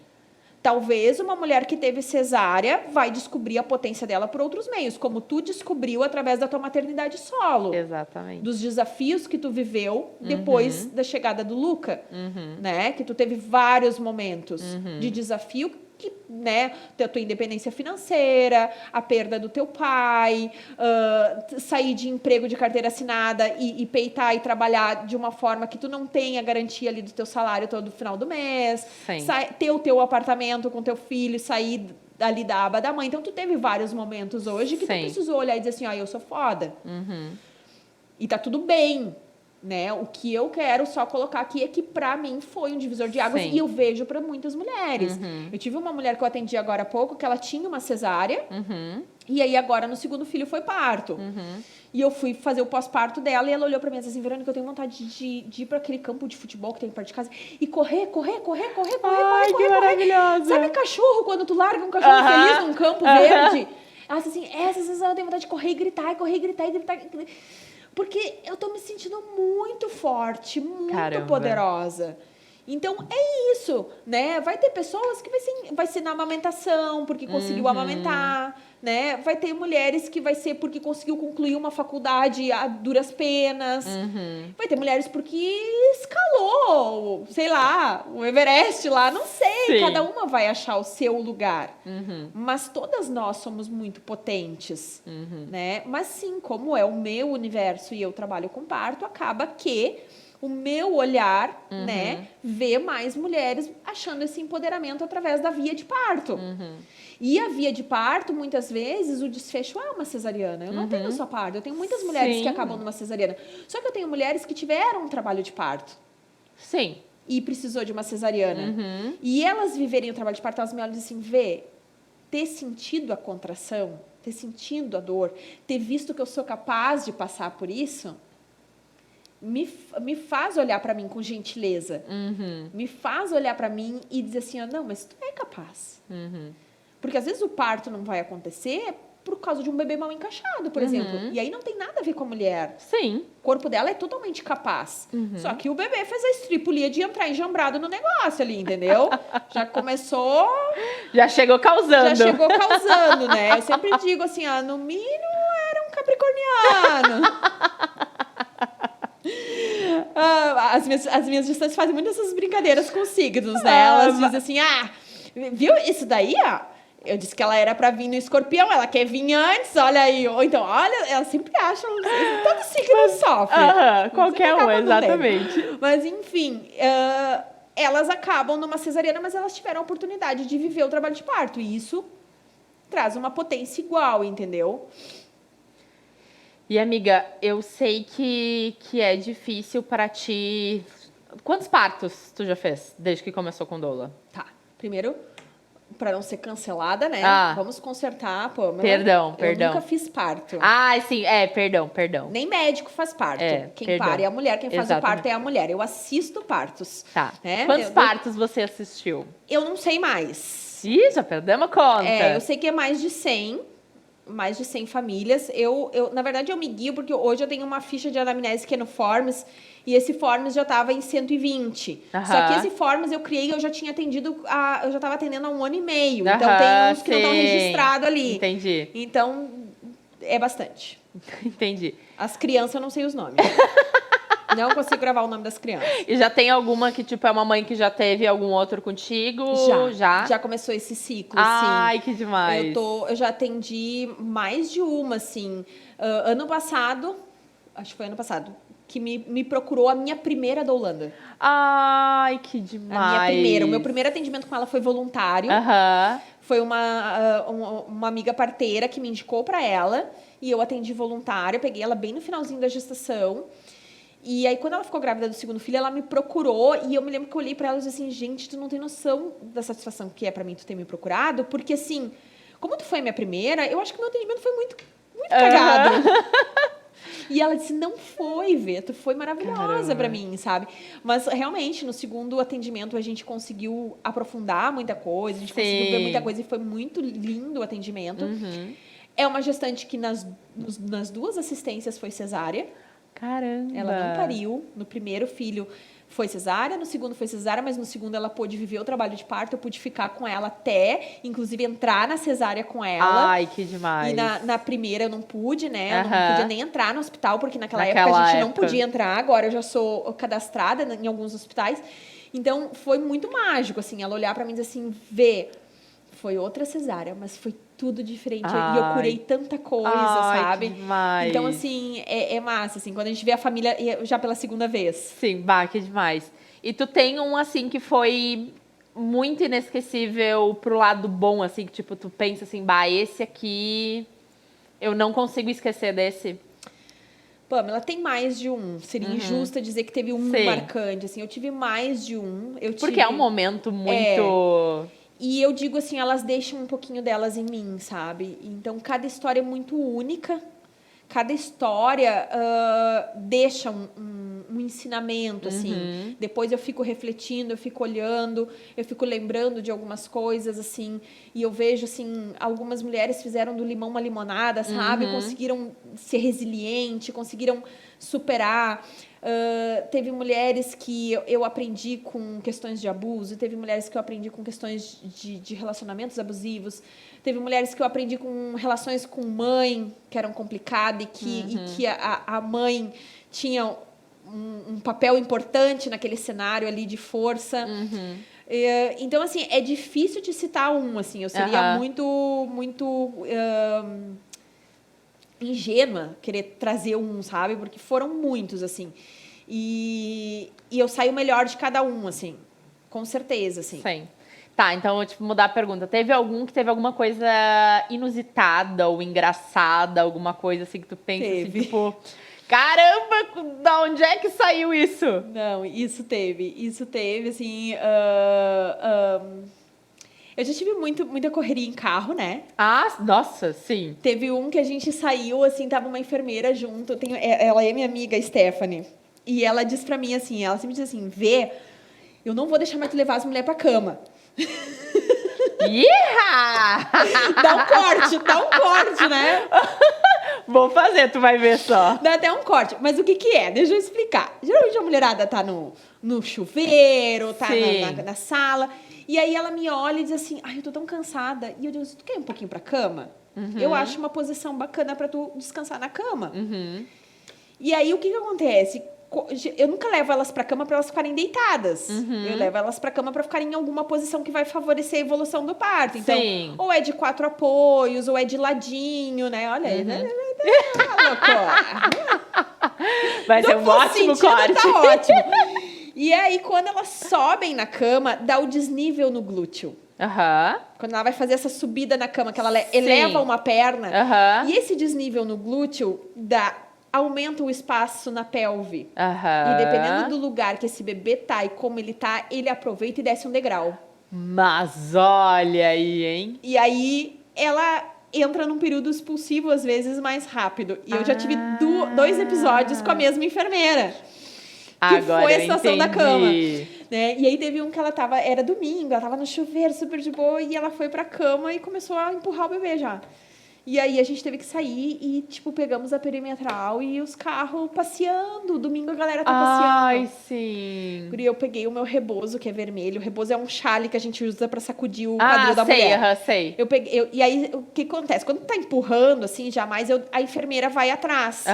Talvez uma mulher que teve cesárea vai descobrir a potência dela por outros meios, como tu descobriu através da tua maternidade solo. Exatamente. Dos desafios que tu viveu depois da chegada do Luca, né? Que tu teve vários momentos de desafio que, né, a tua independência financeira, a perda do teu pai, sair de emprego de carteira assinada e peitar e trabalhar de uma forma que tu não tenha garantia ali do teu salário todo final do mês, ter o teu apartamento com teu filho, sair ali da aba da mãe. Então, tu teve vários momentos hoje que tu precisou olhar e dizer assim, eu sou foda. E tá tudo bem. Né? O que eu quero só colocar aqui é que pra mim foi um divisor de águas e eu vejo pra muitas mulheres. Eu tive uma mulher que eu atendi agora há pouco que ela tinha uma cesárea e aí agora no segundo filho foi parto. E eu fui fazer o pós-parto dela e ela olhou pra mim e disse assim, Verônica, eu tenho vontade de ir pra aquele campo de futebol que tem perto de casa e correr. Ai, que maravilhosa! Sabe cachorro, quando tu larga um cachorro feliz num campo verde? Ela disse assim, essa sensação eu tenho vontade de correr e gritar. Porque eu tô me sentindo muito forte, muito poderosa. Então, é isso, né? Vai ter pessoas que vai ser na amamentação, porque conseguiu amamentar, né? Vai ter mulheres que vai ser porque conseguiu concluir uma faculdade a duras penas. Vai ter mulheres porque escalou, sei lá, o Everest lá, não sei. Cada uma vai achar o seu lugar. Mas todas nós somos muito potentes, né? Mas sim, como é o meu universo e eu trabalho com parto, acaba que o meu olhar, né, vê mais mulheres achando esse empoderamento através da via de parto. E a via de parto, muitas vezes, o desfecho é uma cesariana. Eu não tenho só parto, eu tenho muitas mulheres que acabam numa cesariana. Só que eu tenho mulheres que tiveram um trabalho de parto. Sim. E precisou de uma cesariana. E elas viverem o trabalho de parto, elas me olham e dizem assim, ter sentido a contração, ter sentido a dor, ter visto que eu sou capaz de passar por isso, me faz olhar para mim com gentileza. Me faz olhar para mim e dizer assim, não, mas tu é capaz. Porque às vezes o parto não vai acontecer por causa de um bebê mal encaixado, por exemplo. E aí não tem nada a ver com a mulher. Sim. O corpo dela é totalmente capaz. Só que o bebê fez a estripulia de entrar enjambrado no negócio ali, entendeu? Já começou... Já chegou causando. Já chegou causando, né? Eu sempre digo assim, no mínimo era um capricorniano. As minhas gestantes fazem muitas essas brincadeiras com signos, né? Elas dizem assim, viu isso daí, Eu disse que ela era pra vir no escorpião, ela quer vir antes, olha aí. Ou então, olha, elas sempre acham, todo signo sofre. Qualquer um, exatamente. Mas, enfim, elas acabam numa cesariana, mas elas tiveram a oportunidade de viver o trabalho de parto. E isso traz uma potência igual, entendeu? E, amiga, eu sei que é difícil pra ti... Quantos partos tu já fez desde que começou com doula? Tá. Primeiro, Pra não ser cancelada, né? Ah. Vamos consertar, Pamela. Perdão. Eu nunca fiz parto. Ah, sim, perdão. Nem médico faz parto. Quem perdão. para é a mulher, quem faz o Exatamente. parto é a mulher. Eu assisto partos. Tá. Né? Quantos partos você assistiu? Eu não sei mais. Ih, já perdemos a conta. Eu sei que é mais de 100. Mais de 100 famílias. Na verdade, eu me guio porque hoje eu tenho uma ficha de anamnese que é no Forms e esse Forms já estava em 120. Só que esse Forms eu criei, eu já tinha atendido, eu já estava atendendo há 1 ano e meio. Então tem uns que não estão registrados ali. Entendi. Então é bastante. Entendi. As crianças eu não sei os nomes. Não consigo gravar o nome das crianças. E já tem alguma que, tipo, é uma mãe que já teve algum outro contigo? Já começou esse ciclo, Ai, sim. que demais. Eu já atendi mais de uma, assim. Ano passado, acho que foi ano passado, que me procurou a minha primeira da Holanda. Ai, que demais. A minha primeira. O meu primeiro atendimento com ela foi voluntário. Foi uma amiga parteira que me indicou pra ela. E eu atendi voluntário. Peguei ela bem no finalzinho da gestação. E aí, quando ela ficou grávida do segundo filho, ela me procurou. E eu me lembro que eu olhei pra ela e disse assim, gente, tu não tem noção da satisfação que é pra mim tu ter me procurado. Porque, assim, como tu foi a minha primeira, eu acho que o meu atendimento foi muito cagado. E ela disse, não foi, Vê, tu foi maravilhosa pra mim, sabe? Mas, realmente, no segundo atendimento, a gente conseguiu aprofundar muita coisa. A gente conseguiu ver muita coisa e foi muito lindo o atendimento. É uma gestante que nas 2 assistências foi cesárea. Caramba! Ela não pariu. No primeiro filho foi cesárea, no segundo foi cesárea, mas no segundo ela pôde viver o trabalho de parto, eu pude ficar com ela até, inclusive, entrar na cesárea com ela. Ai, que demais. E na primeira eu não pude, né? Eu não podia nem entrar no hospital, porque naquela época a gente não podia entrar. Agora eu já sou cadastrada em alguns hospitais. Então, foi muito mágico, assim, ela olhar pra mim e dizer assim, Vê, foi outra cesárea, mas foi tudo diferente. E eu curei tanta coisa, sabe? Que demais. Então, assim, é massa, assim, quando a gente vê a família já pela segunda vez. Sim, que demais. E tu tem um, assim, que foi muito inesquecível pro lado bom, assim, que, tipo, tu pensa assim, esse aqui eu não consigo esquecer desse. Pamela, tem mais de um. Seria injusto dizer que teve um marcante, assim. Eu tive mais de um. Porque é um momento muito... E eu digo assim, elas deixam um pouquinho delas em mim, sabe? Então, cada história é muito única. Cada história deixa um ensinamento, assim. Depois eu fico refletindo, eu fico olhando, eu fico lembrando de algumas coisas, assim. E eu vejo, assim, algumas mulheres fizeram do limão uma limonada, sabe? Conseguiram ser resiliente, conseguiram superar. Teve mulheres que eu aprendi com questões de abuso, teve mulheres que eu aprendi com questões de relacionamentos abusivos, teve mulheres que eu aprendi com relações com mãe, que eram complicadas e que a mãe tinha um papel importante naquele cenário ali de força. Então, assim, é difícil de citar um, assim, eu seria muito ingênua querer trazer um, sabe? Porque foram muitos, assim. E eu saio melhor de cada um, assim. Com certeza, assim. Sim. Tá, então eu vou mudar a pergunta. Teve algum que teve alguma coisa inusitada ou engraçada, alguma coisa assim que tu pensa assim, tipo... Caramba, da onde é que saiu isso? Não, isso teve, assim... Eu já tive muita correria em carro, né? Nossa, sim. Teve um que a gente saiu, assim, tava uma enfermeira junto. Ela é minha amiga, Stephanie. E ela disse pra mim, assim, ela sempre diz assim, Vê, eu não vou deixar mais tu levar as mulheres pra cama. Iha! Dá um corte, né? Vou fazer, tu vai ver só. Dá até um corte. Mas o que é? Deixa eu explicar. Geralmente a mulherada tá no chuveiro, tá na sala... E aí ela me olha e diz assim, eu tô tão cansada. E eu digo, tu quer ir um pouquinho pra cama? Eu acho uma posição bacana pra tu descansar na cama. E aí o que acontece? Eu nunca levo elas pra cama pra elas ficarem deitadas. Eu levo elas pra cama pra ficarem em alguma posição que vai favorecer a evolução do parto. Então, ou é de 4 apoios, ou é de ladinho, né? Olha aí, né? Vai ser um ótimo corte. Tá ótimo. E aí, quando elas sobem na cama, dá o desnível no glúteo. Quando ela vai fazer essa subida na cama, que ela eleva uma perna. E esse desnível no glúteo aumenta o espaço na pelve. E dependendo do lugar que esse bebê tá e como ele tá, ele aproveita e desce um degrau. Mas olha aí, hein? E aí, ela entra num período expulsivo, às vezes, mais rápido. E eu já tive 2 episódios com a mesma enfermeira. Que Agora foi a eu situação da cama. entendi. Né? E aí teve um que ela tava... Era domingo, ela tava no chuveiro, super de boa. E ela foi pra cama e começou a empurrar o bebê já. E aí a gente teve que sair e, tipo, pegamos a perimetral e os carros passeando. Domingo a galera tá passeando. Ai, sim. E eu peguei o meu rebozo, que é vermelho. O rebozo é um chale que a gente usa pra sacudir o quadril da sei, mulher. sei. Eu peguei, e aí, o que acontece? Quando tá empurrando, assim, jamais a enfermeira vai atrás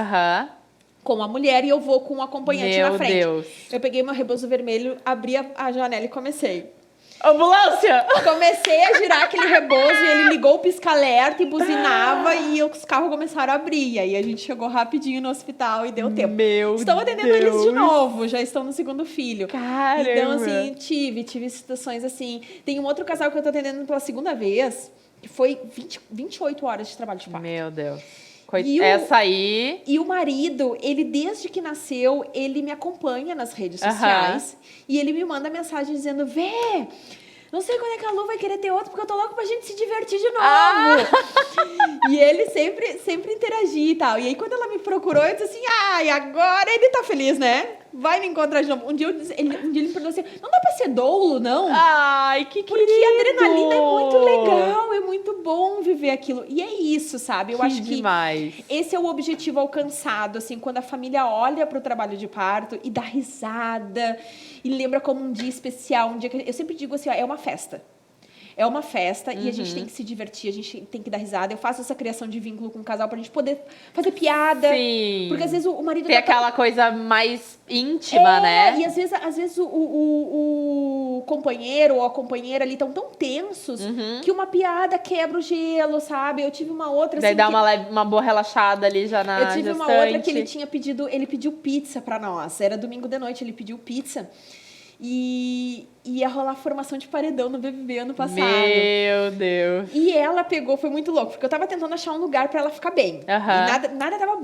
com a mulher e eu vou com o acompanhante na frente. Meu Deus. Eu peguei meu rebozo vermelho, abri a janela e comecei. Ambulância! Comecei a girar aquele rebozo e ele ligou o pisca-alerta e buzinava e os carros começaram a abrir. E aí a gente chegou rapidinho no hospital e deu tempo. Estou atendendo eles de novo, já estão no 2º filho. Caramba! Então, assim, tive situações assim. Tem um outro casal que eu tô atendendo pela 2ª vez, que foi 28 horas de trabalho de parto. Meu Deus. Essa aí... E o marido, ele desde que nasceu, ele me acompanha nas redes sociais. E ele me manda mensagem dizendo, Vê, não sei quando é que a Lu vai querer ter outro, porque eu tô louco pra gente se divertir de novo. E ele sempre interagia e tal. E aí, quando ela me procurou, eu disse assim, ai, agora ele tá feliz, né? Vai me encontrar de novo. Um dia ele me perguntou assim, não dá pra ser doulo, não? Ai, que querido! Porque a adrenalina é muito legal, é muito bom viver aquilo. E é isso, sabe? Eu acho que esse é o objetivo alcançado, assim, quando a família olha pro trabalho de parto e dá risada e lembra como um dia especial, um dia que eu sempre digo assim, ó, é uma festa. É uma festa e a gente tem que se divertir, a gente tem que dar risada. Eu faço essa criação de vínculo com o casal pra gente poder fazer piada. Sim. Porque às vezes o marido... Tem aquela coisa mais íntima, né? E às vezes o companheiro ou a companheira ali estão tão tensos que uma piada quebra o gelo, sabe? Eu tive uma outra... Daí assim, dá uma boa relaxada ali já na Eu tive gestante. uma outra que ele pediu pizza pra nós. Era domingo de noite, ele pediu pizza. E ia rolar formação de paredão no BBB ano passado. Meu Deus. E ela pegou, foi muito louco, porque eu tava tentando achar um lugar pra ela ficar bem. E nada tava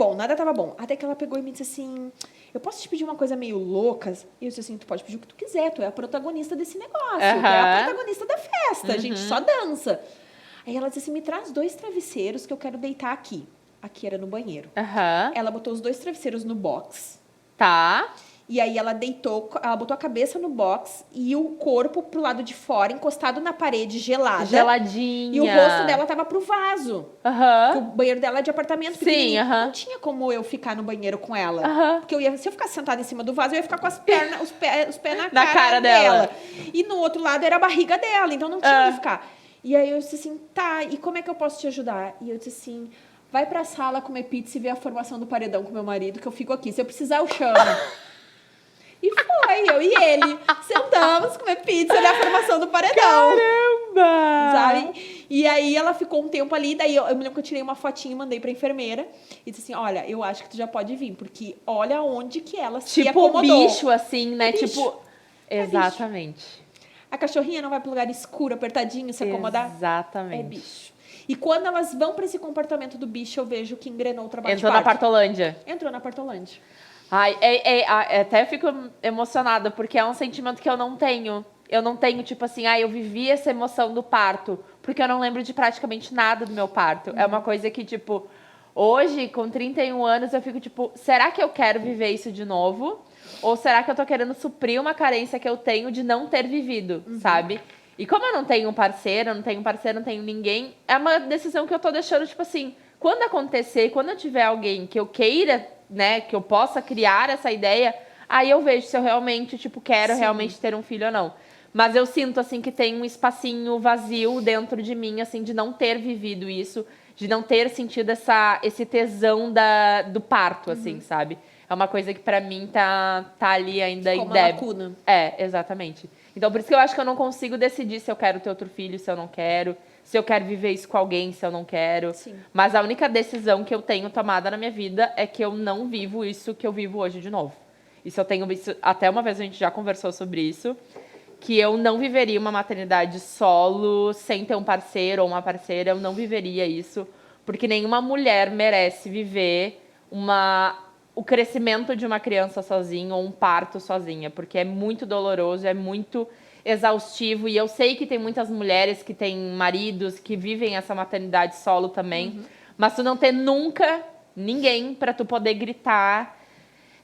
bom. Até que ela pegou e me disse assim, eu posso te pedir uma coisa meio louca? E eu disse assim, tu pode pedir o que tu quiser, tu é a protagonista desse negócio, tu é a protagonista da festa, a gente só dança. Aí ela disse assim, me traz 2 travesseiros que eu quero deitar aqui. Aqui era no banheiro. Ela botou os 2 travesseiros no box. Tá. E aí ela botou a cabeça no box e o corpo pro lado de fora, encostado na parede, gelada. Geladinha. E o rosto dela tava pro vaso. Porque o banheiro dela é de apartamento pequenininho. Não tinha como eu ficar no banheiro com ela. Porque se eu ficasse sentada em cima do vaso, eu ia ficar com as pernas, os pés na cara dela. E no outro lado era a barriga dela, então não tinha onde ficar. E aí eu disse assim, tá, e como é que eu posso te ajudar? E eu disse assim, vai pra sala comer pizza e ver a formação do paredão com meu marido, que eu fico aqui. Se eu precisar, eu chamo. E foi, eu e ele. Sentamos comer pizza na formação do paredão. Caramba! Sabe? E aí ela ficou um tempo ali, daí eu me lembro que eu tirei uma fotinha e mandei pra enfermeira. E disse assim, olha, eu acho que tu já pode vir, porque olha onde que ela se acomodou. Tipo bicho, assim, né? Bicho. Tipo... Exatamente. A cachorrinha não vai pro lugar escuro, apertadinho, se acomodar? Exatamente. É bicho. E quando elas vão pra esse comportamento do bicho, eu vejo que engrenou o trabalho Entrou de na parto. Partolândia. Entrou na Partolândia. Ai, até fico emocionada, porque é um sentimento que eu não tenho. Eu não tenho, tipo assim, eu vivi essa emoção do parto, porque eu não lembro de praticamente nada do meu parto. É uma coisa que, tipo, hoje, com 31 anos, eu fico, tipo, será que eu quero viver isso de novo? Ou será que eu tô querendo suprir uma carência que eu tenho de não ter vivido, sabe? E como eu não tenho parceiro, não tenho ninguém, é uma decisão que eu tô deixando, tipo assim, quando acontecer, quando eu tiver alguém que eu queira, né, que eu possa criar essa ideia, aí eu vejo se eu realmente, tipo, quero realmente ter um filho ou não. Mas eu sinto, assim, que tem um espacinho vazio dentro de mim, assim, de não ter vivido isso, de não ter sentido esse tesão do parto, assim, sabe? É uma coisa que pra mim tá ali ainda em débito. Lacuna. É, exatamente. Então, por isso que eu acho que eu não consigo decidir se eu quero ter outro filho, se eu não quero, se eu quero viver isso com alguém, se eu não quero. Sim. Mas a única decisão que eu tenho tomada na minha vida é que eu não vivo isso que eu vivo hoje de novo. Isso eu tenho visto, até uma vez a gente já conversou sobre isso, que eu não viveria uma maternidade solo, sem ter um parceiro ou uma parceira, eu não viveria isso, porque nenhuma mulher merece viver o crescimento de uma criança sozinha ou um parto sozinha, porque é muito doloroso, é muito exaustivo. E eu sei que tem muitas mulheres que têm maridos que vivem essa maternidade solo também. Mas tu não ter nunca ninguém pra tu poder gritar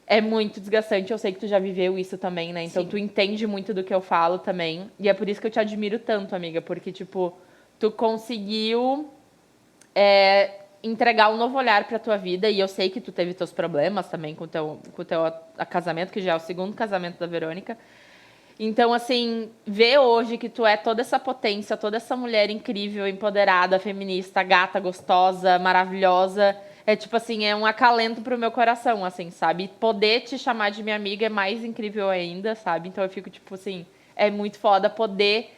é muito desgastante. Eu sei que tu já viveu isso também, né? Então Sim. tu entende muito do que eu falo também. E é por isso que eu te admiro tanto, amiga. Porque, tipo, tu conseguiu entregar um novo olhar pra tua vida. E eu sei que tu teve teus problemas também com o teu casamento, que já é o segundo casamento da Verônica. Então, assim, ver hoje que tu é toda essa potência, toda essa mulher incrível, empoderada, feminista, gata, gostosa, maravilhosa, é tipo assim, é um acalento pro meu coração, assim, sabe? Poder te chamar de minha amiga é mais incrível ainda, sabe? Então eu fico, tipo assim, é muito foda poder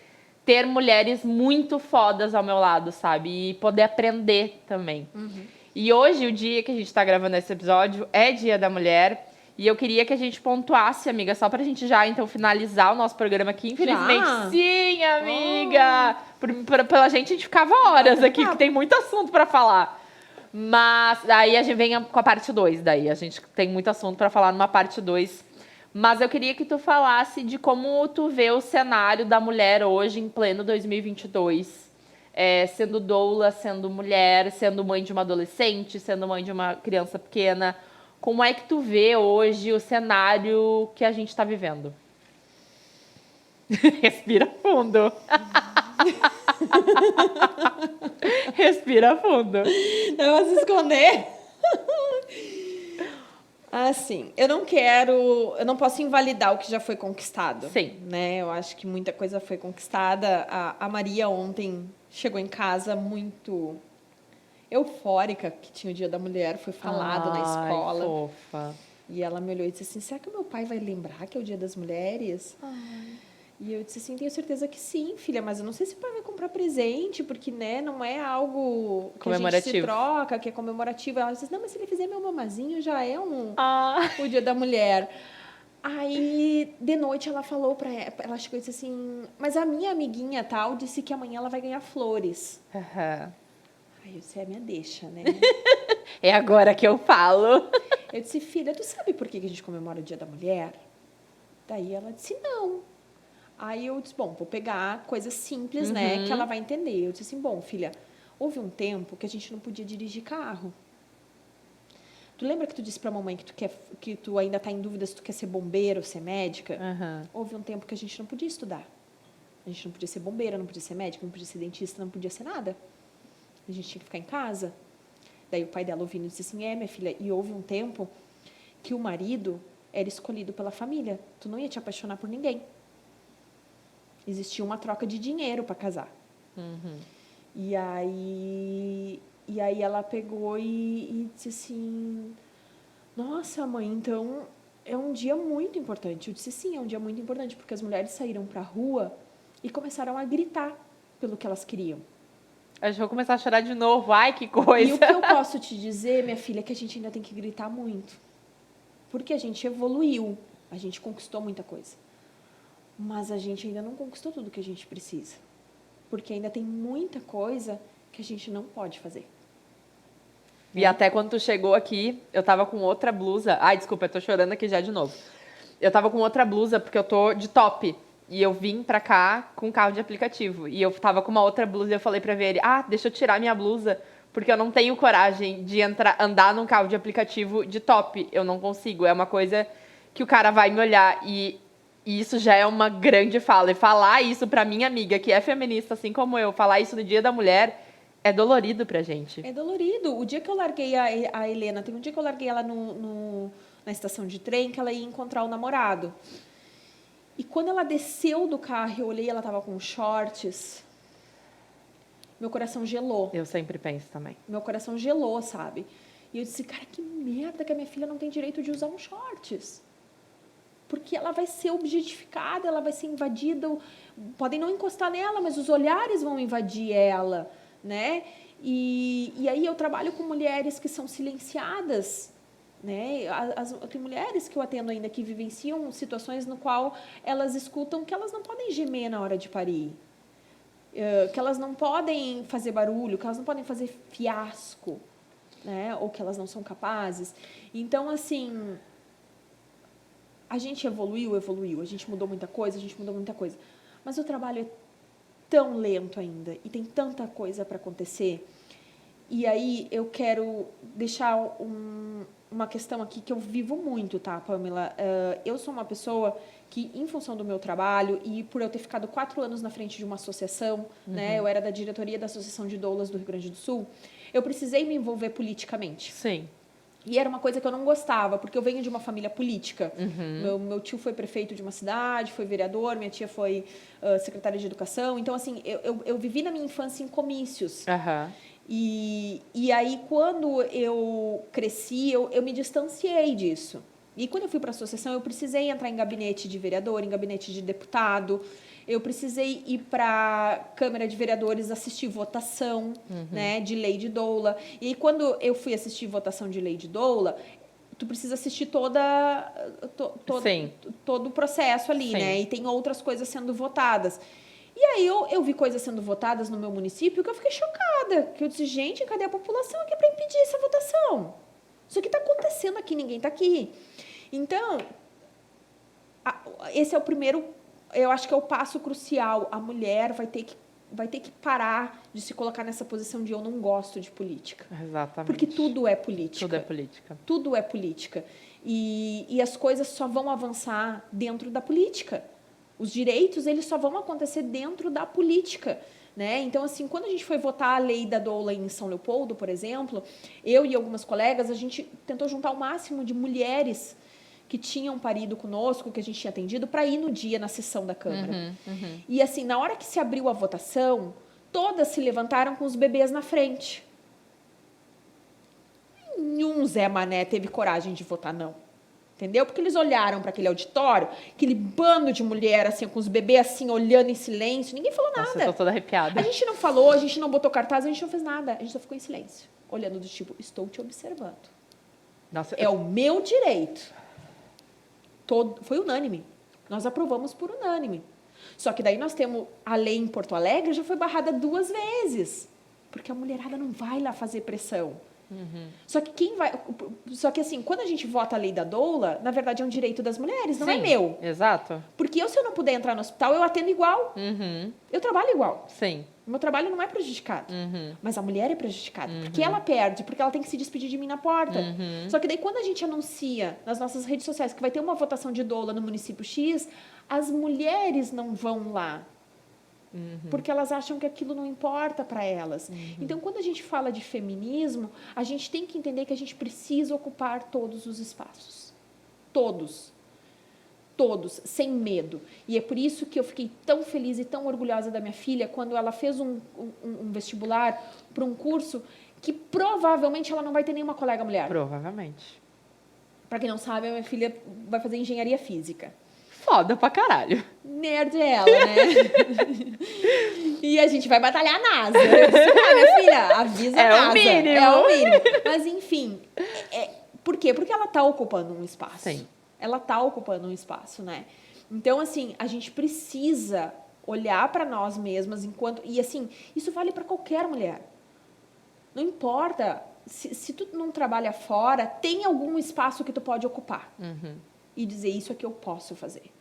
ter mulheres muito fodas ao meu lado, sabe? E poder aprender também. E hoje, o dia que a gente tá gravando esse episódio, é Dia da Mulher. E eu queria que a gente pontuasse, amiga, só pra gente já, então, finalizar o nosso programa aqui. Infelizmente, Já? sim, amiga! Pela gente, a gente ficava horas aqui, porque tem muito assunto pra falar. Mas daí a gente vem com a parte 2, daí a gente tem muito assunto pra falar numa parte 2. Mas eu queria que tu falasse de como tu vê o cenário da mulher hoje, em pleno 2022. Sendo doula, sendo mulher, sendo mãe de uma adolescente, sendo mãe de uma criança pequena. Como é que tu vê hoje o cenário que a gente tá vivendo? Respira fundo. Respira fundo. Não vou se esconder. Assim, eu não posso invalidar o que já foi conquistado. Sim. Né? Eu acho que muita coisa foi conquistada. A Maria ontem chegou em casa muito eufórica, que tinha o Dia da Mulher, foi falado na escola. Fofa. E ela me olhou e disse assim, será que o meu pai vai lembrar que é o Dia das Mulheres? E eu disse assim, tenho certeza que sim, filha, mas eu não sei se o pai vai comprar presente, porque, né, não é algo que a gente se troca, que é comemorativo. Ela disse, não, mas se ele fizer meu mamazinho, já é o Dia da Mulher. Aí, de noite, ela falou pra ela chegou e disse assim, mas a minha amiguinha tal disse que amanhã ela vai ganhar flores. Aí eu disse, minha deixa, né? É agora que eu falo. Eu disse, filha, tu sabe por que a gente comemora o Dia da Mulher? Daí ela disse, não. Aí eu disse, bom, vou pegar coisas simples, né, que ela vai entender. Eu disse assim, bom, filha, houve um tempo que a gente não podia dirigir carro. Tu lembra que tu disse pra mamãe que tu ainda tá em dúvida se tu quer ser bombeiro ou ser médica? Houve um tempo que a gente não podia estudar. A gente não podia ser bombeira, não podia ser médica, não podia ser dentista, não podia ser nada. A gente tinha que ficar em casa. Daí o pai dela ouvindo disse assim, minha filha, e houve um tempo que o marido era escolhido pela família. Tu não ia te apaixonar por ninguém. Existia uma troca de dinheiro para casar. E aí ela pegou e disse assim, nossa, mãe, então é um dia muito importante. Eu disse, sim, é um dia muito importante, porque as mulheres saíram para a rua e começaram a gritar pelo que elas queriam. Acho que vou começar a chorar de novo. Ai, que coisa. E o que eu posso te dizer, minha filha, é que a gente ainda tem que gritar muito. Porque a gente evoluiu, a gente conquistou muita coisa. Mas a gente ainda não conquistou tudo que a gente precisa. Porque ainda tem muita coisa que a gente não pode fazer. E até quando tu chegou aqui, eu tava com outra blusa. Ai, desculpa, eu tô chorando aqui já de novo. Eu tava com outra blusa porque eu tô de top. E eu vim pra cá com carro de aplicativo. E eu tava com uma outra blusa e eu falei pra ver ele, deixa eu tirar minha blusa, porque eu não tenho coragem de andar num carro de aplicativo de top. Eu não consigo. É uma coisa que o cara vai me olhar e isso já é uma grande fala. E falar isso pra minha amiga, que é feminista, assim como eu, falar isso no Dia da Mulher, é dolorido pra gente. É dolorido. O dia que eu larguei a Helena, teve um dia que eu larguei ela na estação de trem, que ela ia encontrar o namorado. E quando ela desceu do carro, eu olhei, ela tava com shorts. Meu coração gelou. Eu sempre penso também. Meu coração gelou, sabe? E eu disse, cara, que merda que a minha filha não tem direito de usar um shorts. Porque ela vai ser objetificada, ela vai ser invadida. Podem não encostar nela, mas os olhares vão invadir ela, né? E aí eu trabalho com mulheres que são silenciadas, né? Tem mulheres que eu atendo ainda que vivenciam situações no qual elas escutam que elas não podem gemer na hora de parir. Que elas não podem fazer barulho, que elas não podem fazer fiasco, né? Ou que elas não são capazes. Então, assim, a gente evoluiu, a gente mudou muita coisa, Mas o trabalho é tão lento ainda e tem tanta coisa para acontecer. E aí eu quero deixar uma questão aqui que eu vivo muito, tá, Pamela? Eu sou uma pessoa que, em função do meu trabalho e por eu ter ficado 4 anos na frente de uma associação, né, eu era da diretoria da Associação de Doulas do Rio Grande do Sul, eu precisei me envolver politicamente. Sim. E era uma coisa que eu não gostava, porque eu venho de uma família política. Meu tio foi prefeito de uma cidade, foi vereador, minha tia foi secretária de educação. Então, assim, eu vivi na minha infância em comícios. E aí, quando eu cresci, eu me distanciei disso. E quando eu fui para a associação, eu precisei entrar em gabinete de vereador, em gabinete de deputado. Eu precisei ir para a Câmara de Vereadores assistir votação, né, de lei de doula. E aí, quando eu fui assistir votação de lei de doula, tu precisa assistir todo o processo ali, né? E tem outras coisas sendo votadas. E aí eu vi coisas sendo votadas no meu município que eu fiquei chocada. Que eu disse, gente, cadê a população aqui para impedir essa votação? Isso aqui está acontecendo aqui, ninguém está aqui. Então, esse é o primeiro, eu acho que é o passo crucial. A mulher vai ter que parar de se colocar nessa posição de eu não gosto de política. Exatamente. Porque tudo é política. Tudo é política. Tudo é política. E as coisas só vão avançar dentro da política. Os direitos, eles só vão acontecer dentro da política, né? Então, assim, quando a gente foi votar a lei da doula em São Leopoldo, por exemplo, eu e algumas colegas, a gente tentou juntar o máximo de mulheres que tinham parido conosco, que a gente tinha atendido, para ir no dia na sessão da Câmara. E, assim, na hora que se abriu a votação, todas se levantaram com os bebês na frente. Nenhum Zé Mané teve coragem de votar não. Entendeu? Porque eles olharam para aquele auditório, aquele bando de mulher, assim, com os bebês, assim, olhando em silêncio. Ninguém falou nada. Nossa, eu tô toda arrepiada. A gente não falou, a gente não botou cartaz, a gente não fez nada. A gente só ficou em silêncio, olhando do tipo, estou te observando. Nossa, é o meu direito. Foi unânime. Nós aprovamos por unânime. Só que daí nós temos a lei em Porto Alegre, já foi barrada 2 vezes. Porque a mulherada não vai lá fazer pressão. Só que assim, quando a gente vota a lei da doula, na verdade é um direito das mulheres, não é meu. Exato. Porque se eu não puder entrar no hospital, eu atendo igual. Eu trabalho igual. Sim. O meu trabalho não é prejudicado. Mas a mulher é prejudicada. Porque ela perde, porque ela tem que se despedir de mim na porta. Só que daí quando a gente anuncia nas nossas redes sociais que vai ter uma votação de doula no município X, as mulheres não vão lá. Porque elas acham que aquilo não importa para elas. Então, quando a gente fala de feminismo, a gente tem que entender que a gente precisa ocupar todos os espaços. Todos. Todos, sem medo. E é por isso que eu fiquei tão feliz e tão orgulhosa da minha filha quando ela fez um vestibular para um curso que provavelmente ela não vai ter nenhuma colega mulher. Provavelmente. Para quem não sabe, a minha filha vai fazer engenharia física. Foda pra caralho. Nerd é ela, né? E a gente vai batalhar a NASA. Eu disse, minha filha, avisa a NASA. O mínimo. É o mínimo. Mas, enfim, por quê? Porque ela tá ocupando um espaço. Sim. Ela tá ocupando um espaço, né? Então, assim, a gente precisa olhar para nós mesmas enquanto... E, assim, isso vale para qualquer mulher. Não importa. Se tu não trabalha fora, tem algum espaço que tu pode ocupar. E dizer, isso aqui eu posso fazer.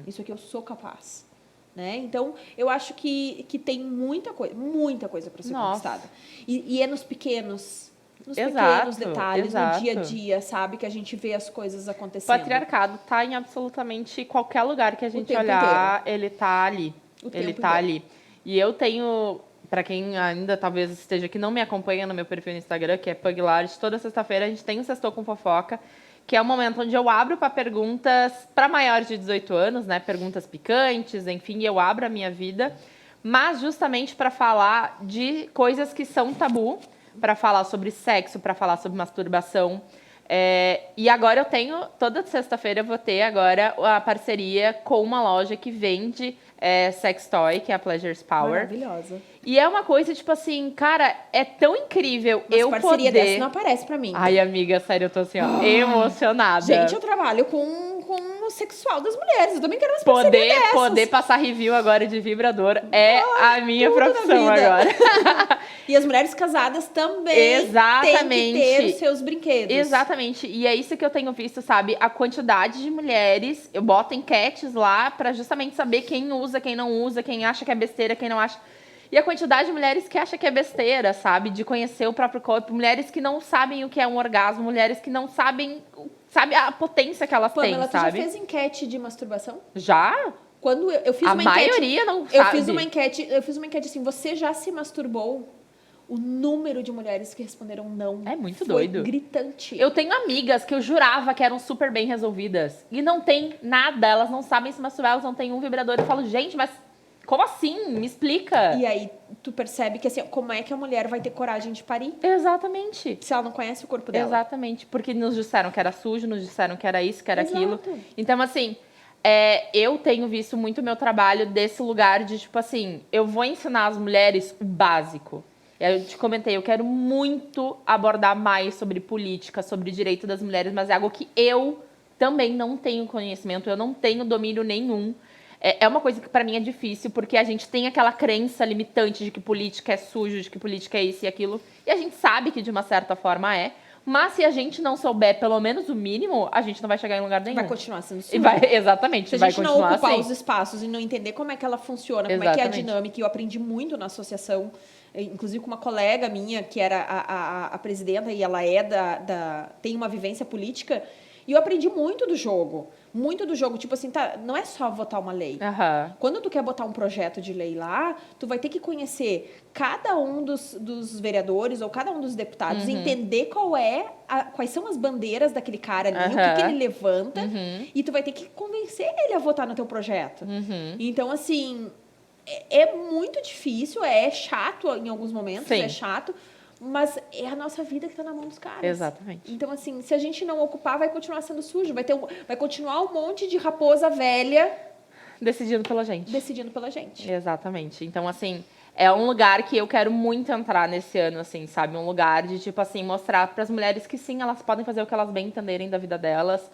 Isso aqui eu sou capaz. Né? Então, eu acho que tem muita coisa para ser conquistada. E é nos pequenos detalhes, no dia a dia, sabe? Que a gente vê as coisas acontecendo. O patriarcado tá em absolutamente qualquer lugar que a gente olhar, ele tá ali. Ele tá ali. E eu tenho... Para quem ainda talvez esteja aqui, não me acompanha no meu perfil no Instagram, que é Puglarge, toda sexta-feira a gente tem um Sextou com Fofoca, que é o momento onde eu abro para perguntas para maiores de 18 anos, né? Perguntas picantes, enfim, eu abro a minha vida, mas justamente para falar de coisas que são tabu, para falar sobre sexo, para falar sobre masturbação. E agora eu tenho, toda sexta-feira eu vou ter agora a parceria com uma loja que vende sex toy, que é a Pleasures Power. Maravilhosa. E é uma coisa, tipo assim, cara, é tão incrível eu parceria poder... dessa não aparece pra mim. Ai, amiga, sério, eu tô assim, ó, emocionada. Gente, eu trabalho com o sexual das mulheres, eu também quero umas parcerias dessas. Poder passar review agora de vibrador é a minha profissão agora. E as mulheres casadas também têm que ter os seus brinquedos. Exatamente. E é isso que eu tenho visto, sabe? A quantidade de mulheres, eu boto enquetes lá pra justamente saber quem usa, quem não usa, quem acha que é besteira, quem não acha. E a quantidade de mulheres que acha que é besteira, sabe? De conhecer o próprio corpo. Mulheres que não sabem o que é um orgasmo. Mulheres que não sabem, sabe, a potência que elas têm, Pamela, tu sabe? já fez enquete de masturbação? Já? Quando eu fiz A uma enquete... maioria não Eu sabe. fiz uma enquete assim, você já se masturbou? O número de mulheres que responderam não É muito foi doido. Gritante. Eu tenho amigas que eu jurava que eram super bem resolvidas. E não tem nada. Elas não sabem se masturbar, elas não têm um vibrador. Eu falo, gente, mas como assim? Me explica. E aí, tu percebe que assim, como é que a mulher vai ter coragem de parir? Exatamente. Se ela não conhece o corpo dela. Exatamente. Porque nos disseram que era sujo, nos disseram que era isso, que era Exato. aquilo. Então, assim, eu tenho visto muito o meu trabalho desse lugar de, tipo assim, eu vou ensinar as mulheres o básico. Eu te comentei, eu quero muito abordar mais sobre política, sobre direito das mulheres, mas é algo que eu também não tenho conhecimento, eu não tenho domínio nenhum. É uma coisa que pra mim é difícil, porque a gente tem aquela crença limitante de que política é sujo, de que política é isso e aquilo, e a gente sabe que de uma certa forma é, mas se a gente não souber pelo menos o mínimo, a gente não vai chegar em lugar nenhum. Vai continuar sendo sujo. Exatamente, Se a vai gente não continuar ocupar assim. os espaços e não entender como é que ela funciona, como é que é a Exatamente. dinâmica, e eu aprendi muito na associação, inclusive com uma colega minha, que era a presidenta, e ela tem uma vivência política, e eu aprendi muito do jogo. Muito do jogo. Tipo assim, tá, não é só votar uma lei. Aham. Quando tu quer botar um projeto de lei lá, tu vai ter que conhecer cada um dos vereadores ou cada um dos deputados, entender quais são as bandeiras daquele cara ali, o que ele levanta, e tu vai ter que convencer ele a votar no teu projeto. Então, assim, é muito difícil, é chato em alguns momentos, Sim. é chato, mas é a nossa vida que tá na mão dos caras. Exatamente. Então, assim, se a gente não ocupar, vai continuar sendo sujo. Vai continuar um monte de raposa velha Decidido pela gente. decidindo pela gente. Exatamente. Então, assim, é um lugar que eu quero muito entrar nesse ano, assim, sabe? Um lugar de, tipo assim, mostrar para as mulheres que sim, elas podem fazer o que elas bem entenderem da vida delas.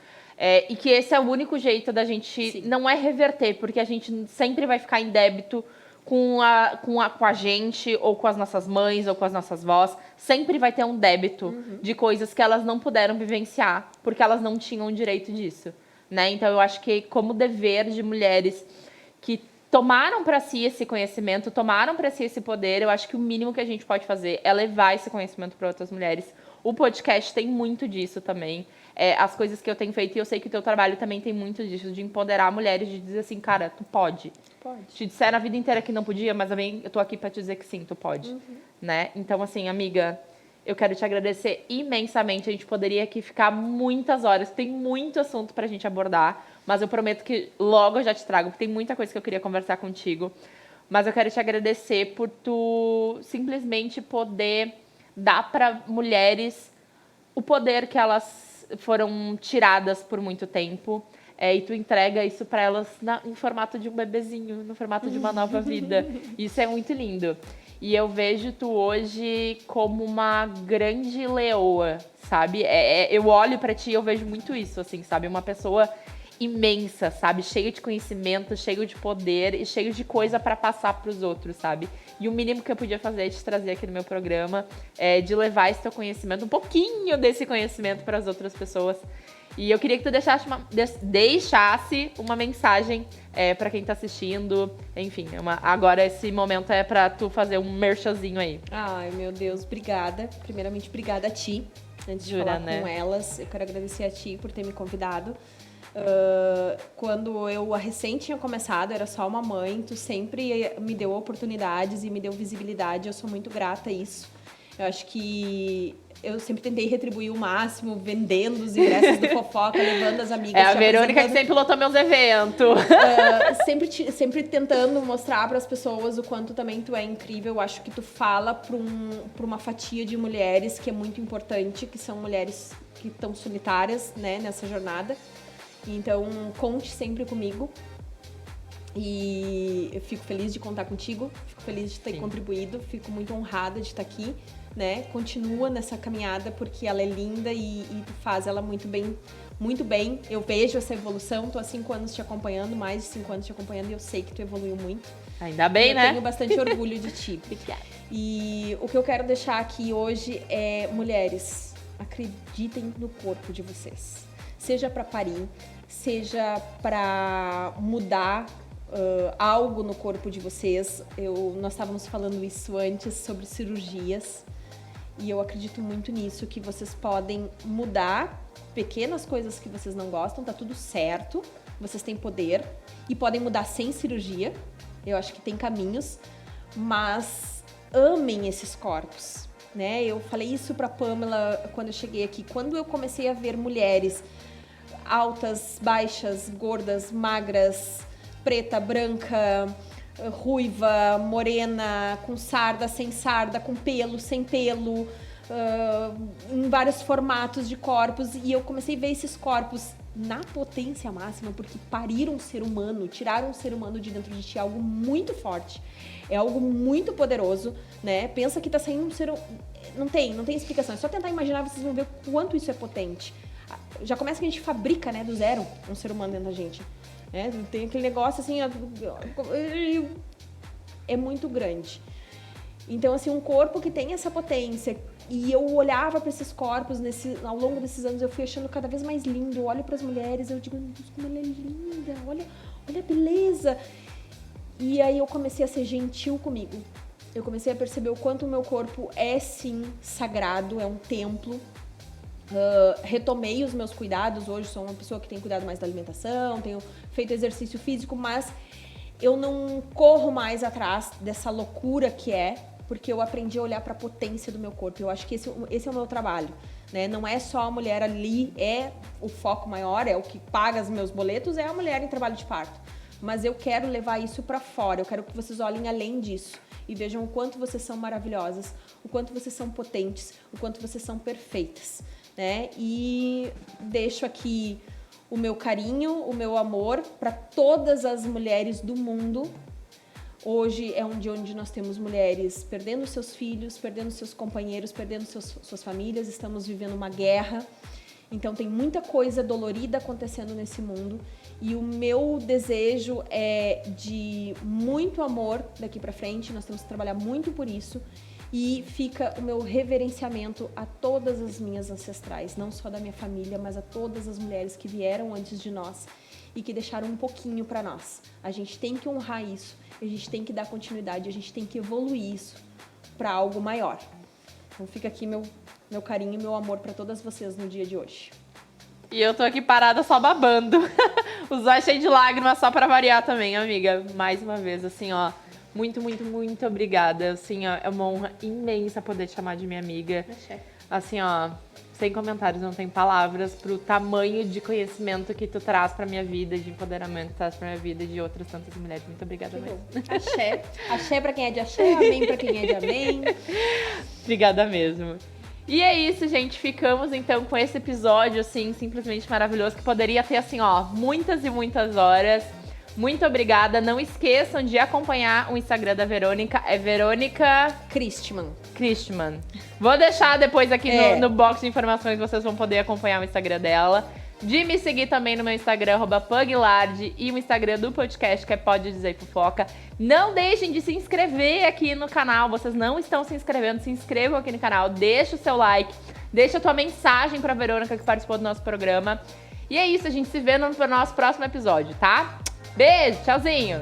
E que esse é o único jeito da gente não é reverter, porque a gente sempre vai ficar em débito com a gente, ou com as nossas mães, ou com as nossas vós. Sempre vai ter um débito de coisas que elas não puderam vivenciar, porque elas não tinham o direito disso, né? Então, eu acho que como dever de mulheres que tomaram para si esse conhecimento, tomaram para si esse poder, eu acho que o mínimo que a gente pode fazer é levar esse conhecimento para outras mulheres. O podcast tem muito disso também. As coisas que eu tenho feito, e eu sei que o teu trabalho também tem muito disso, de empoderar mulheres, de dizer assim, cara, tu pode. Te disseram a vida inteira que não podia, mas também eu tô aqui para te dizer que sim, tu pode. Né? Então, assim, amiga, eu quero te agradecer imensamente. A gente poderia aqui ficar muitas horas, tem muito assunto pra gente abordar, mas eu prometo que logo eu já te trago, porque tem muita coisa que eu queria conversar contigo. Mas eu quero te agradecer por tu simplesmente poder dar para mulheres o poder que elas foram tiradas por muito tempo. E tu entrega isso para elas em formato de um bebezinho, no formato de uma nova vida. Isso é muito lindo. E eu vejo tu hoje como uma grande leoa, sabe? Eu olho para ti e eu vejo muito isso, assim, sabe? Uma pessoa imensa, sabe? Cheio de conhecimento, cheio de poder e cheio de coisa para passar para os outros, sabe? E o mínimo que eu podia fazer é te trazer aqui no meu programa, de levar esse teu conhecimento, um pouquinho desse conhecimento para as outras pessoas. E eu queria que tu deixasse uma mensagem para quem tá assistindo. Enfim, agora esse momento é para tu fazer um merchanzinho aí. Ai, meu Deus, obrigada. Primeiramente, obrigada a ti. Antes de falar com elas, eu quero agradecer a ti por ter me convidado. Quando eu recém tinha começado, era só uma mãe, tu sempre me deu oportunidades e me deu visibilidade, eu sou muito grata a isso. Eu acho que eu sempre tentei retribuir o máximo, vendendo os ingressos do Fofoca, levando as amigas. É a Verônica que sempre lotou meus eventos. Sempre tentando mostrar para as pessoas o quanto também tu é incrível. Eu acho que tu fala para uma fatia de mulheres que é muito importante, que são mulheres que estão solitárias, né, nessa jornada. Então, conte sempre comigo. E eu fico feliz de contar contigo, fico feliz de ter contribuído, fico muito honrada de estar aqui, né? Continua nessa caminhada porque ela é linda e tu faz ela muito bem, muito bem. Eu vejo essa evolução, tô há 5 anos te acompanhando, mais de 5 anos te acompanhando e eu sei que tu evoluiu muito. Ainda bem, né? Eu tenho bastante orgulho de ti. E o que eu quero deixar aqui hoje é, mulheres, acreditem no corpo de vocês. Seja para parir, seja para mudar algo no corpo de vocês. Nós estávamos falando isso antes sobre cirurgias e eu acredito muito nisso, que vocês podem mudar pequenas coisas que vocês não gostam, tá tudo certo, vocês têm poder e podem mudar sem cirurgia. Eu acho que tem caminhos, mas amem esses corpos, né? Eu falei isso pra Pamela quando eu cheguei aqui. Quando eu comecei a ver mulheres altas, baixas, gordas, magras, preta, branca, ruiva, morena, com sarda, sem sarda, com pelo, sem pelo, em vários formatos de corpos, e eu comecei a ver esses corpos na potência máxima, porque pariram um ser humano, tiraram um ser humano de dentro de ti, é algo muito forte, é algo muito poderoso, né? Pensa que tá saindo um ser... Não tem explicação, é só tentar imaginar, vocês vão ver o quanto isso é potente. Já começa que a gente fabrica, né, do zero, um ser humano dentro da gente. Tem aquele negócio assim, é muito grande. Então, assim, um corpo que tem essa potência, e eu olhava para esses corpos ao longo desses anos, eu fui achando cada vez mais lindo. Eu olho para as mulheres, eu digo, meu Deus, como ela é linda, olha a beleza. E aí eu comecei a ser gentil comigo. Eu comecei a perceber o quanto o meu corpo é, sim, sagrado, é um templo. Retomei os meus cuidados, hoje sou uma pessoa que tem cuidado mais da alimentação, tenho feito exercício físico, mas eu não corro mais atrás dessa loucura que é, porque eu aprendi a olhar para a potência do meu corpo. Eu acho que esse é o meu trabalho, né? Não é só a mulher ali, é o foco maior, é o que paga os meus boletos, é a mulher em trabalho de parto. Mas eu quero levar isso para fora, eu quero que vocês olhem além disso e vejam o quanto vocês são maravilhosas, o quanto vocês são potentes, o quanto vocês são perfeitas, né? E deixo aqui o meu carinho, o meu amor para todas as mulheres do mundo. Hoje é um dia onde nós temos mulheres perdendo seus filhos, perdendo seus companheiros, perdendo suas famílias, estamos vivendo uma guerra. Então tem muita coisa dolorida acontecendo nesse mundo e o meu desejo é de muito amor daqui para frente, nós temos que trabalhar muito por isso. E fica o meu reverenciamento a todas as minhas ancestrais, não só da minha família, mas a todas as mulheres que vieram antes de nós e que deixaram um pouquinho para nós. A gente tem que honrar isso, a gente tem que dar continuidade, a gente tem que evoluir isso para algo maior. Então fica aqui meu carinho e meu amor para todas vocês no dia de hoje. E eu tô aqui parada só babando. Os olhos cheios de lágrimas só para variar também, amiga. Mais uma vez, assim, ó. Muito, muito, muito obrigada. Assim, ó, é uma honra imensa poder te chamar de minha amiga. Assim, ó, sem comentários, não tem palavras pro tamanho de conhecimento que tu traz pra minha vida, de empoderamento que traz pra minha vida e de outras tantas mulheres. Muito obrigada mesmo. Axé. Axé pra quem é de axé, amém pra quem é de amém. Obrigada mesmo. E é isso, gente. Ficamos, então, com esse episódio, assim, simplesmente maravilhoso, que poderia ter, assim, ó, muitas e muitas horas. Muito obrigada. Não esqueçam de acompanhar o Instagram da Verônica. É Verônica... Christman. Vou deixar depois aqui no box de informações, vocês vão poder acompanhar o Instagram dela. De me seguir também no meu Instagram, @Puglard, e o Instagram do podcast, que é Pode Dizer Fofoca. Não deixem de se inscrever aqui no canal. Vocês não estão se inscrevendo, se inscrevam aqui no canal. Deixa o seu like, deixa a tua mensagem pra Verônica, que participou do nosso programa. E é isso, a gente se vê no nosso próximo episódio, tá? Beijo, tchauzinho!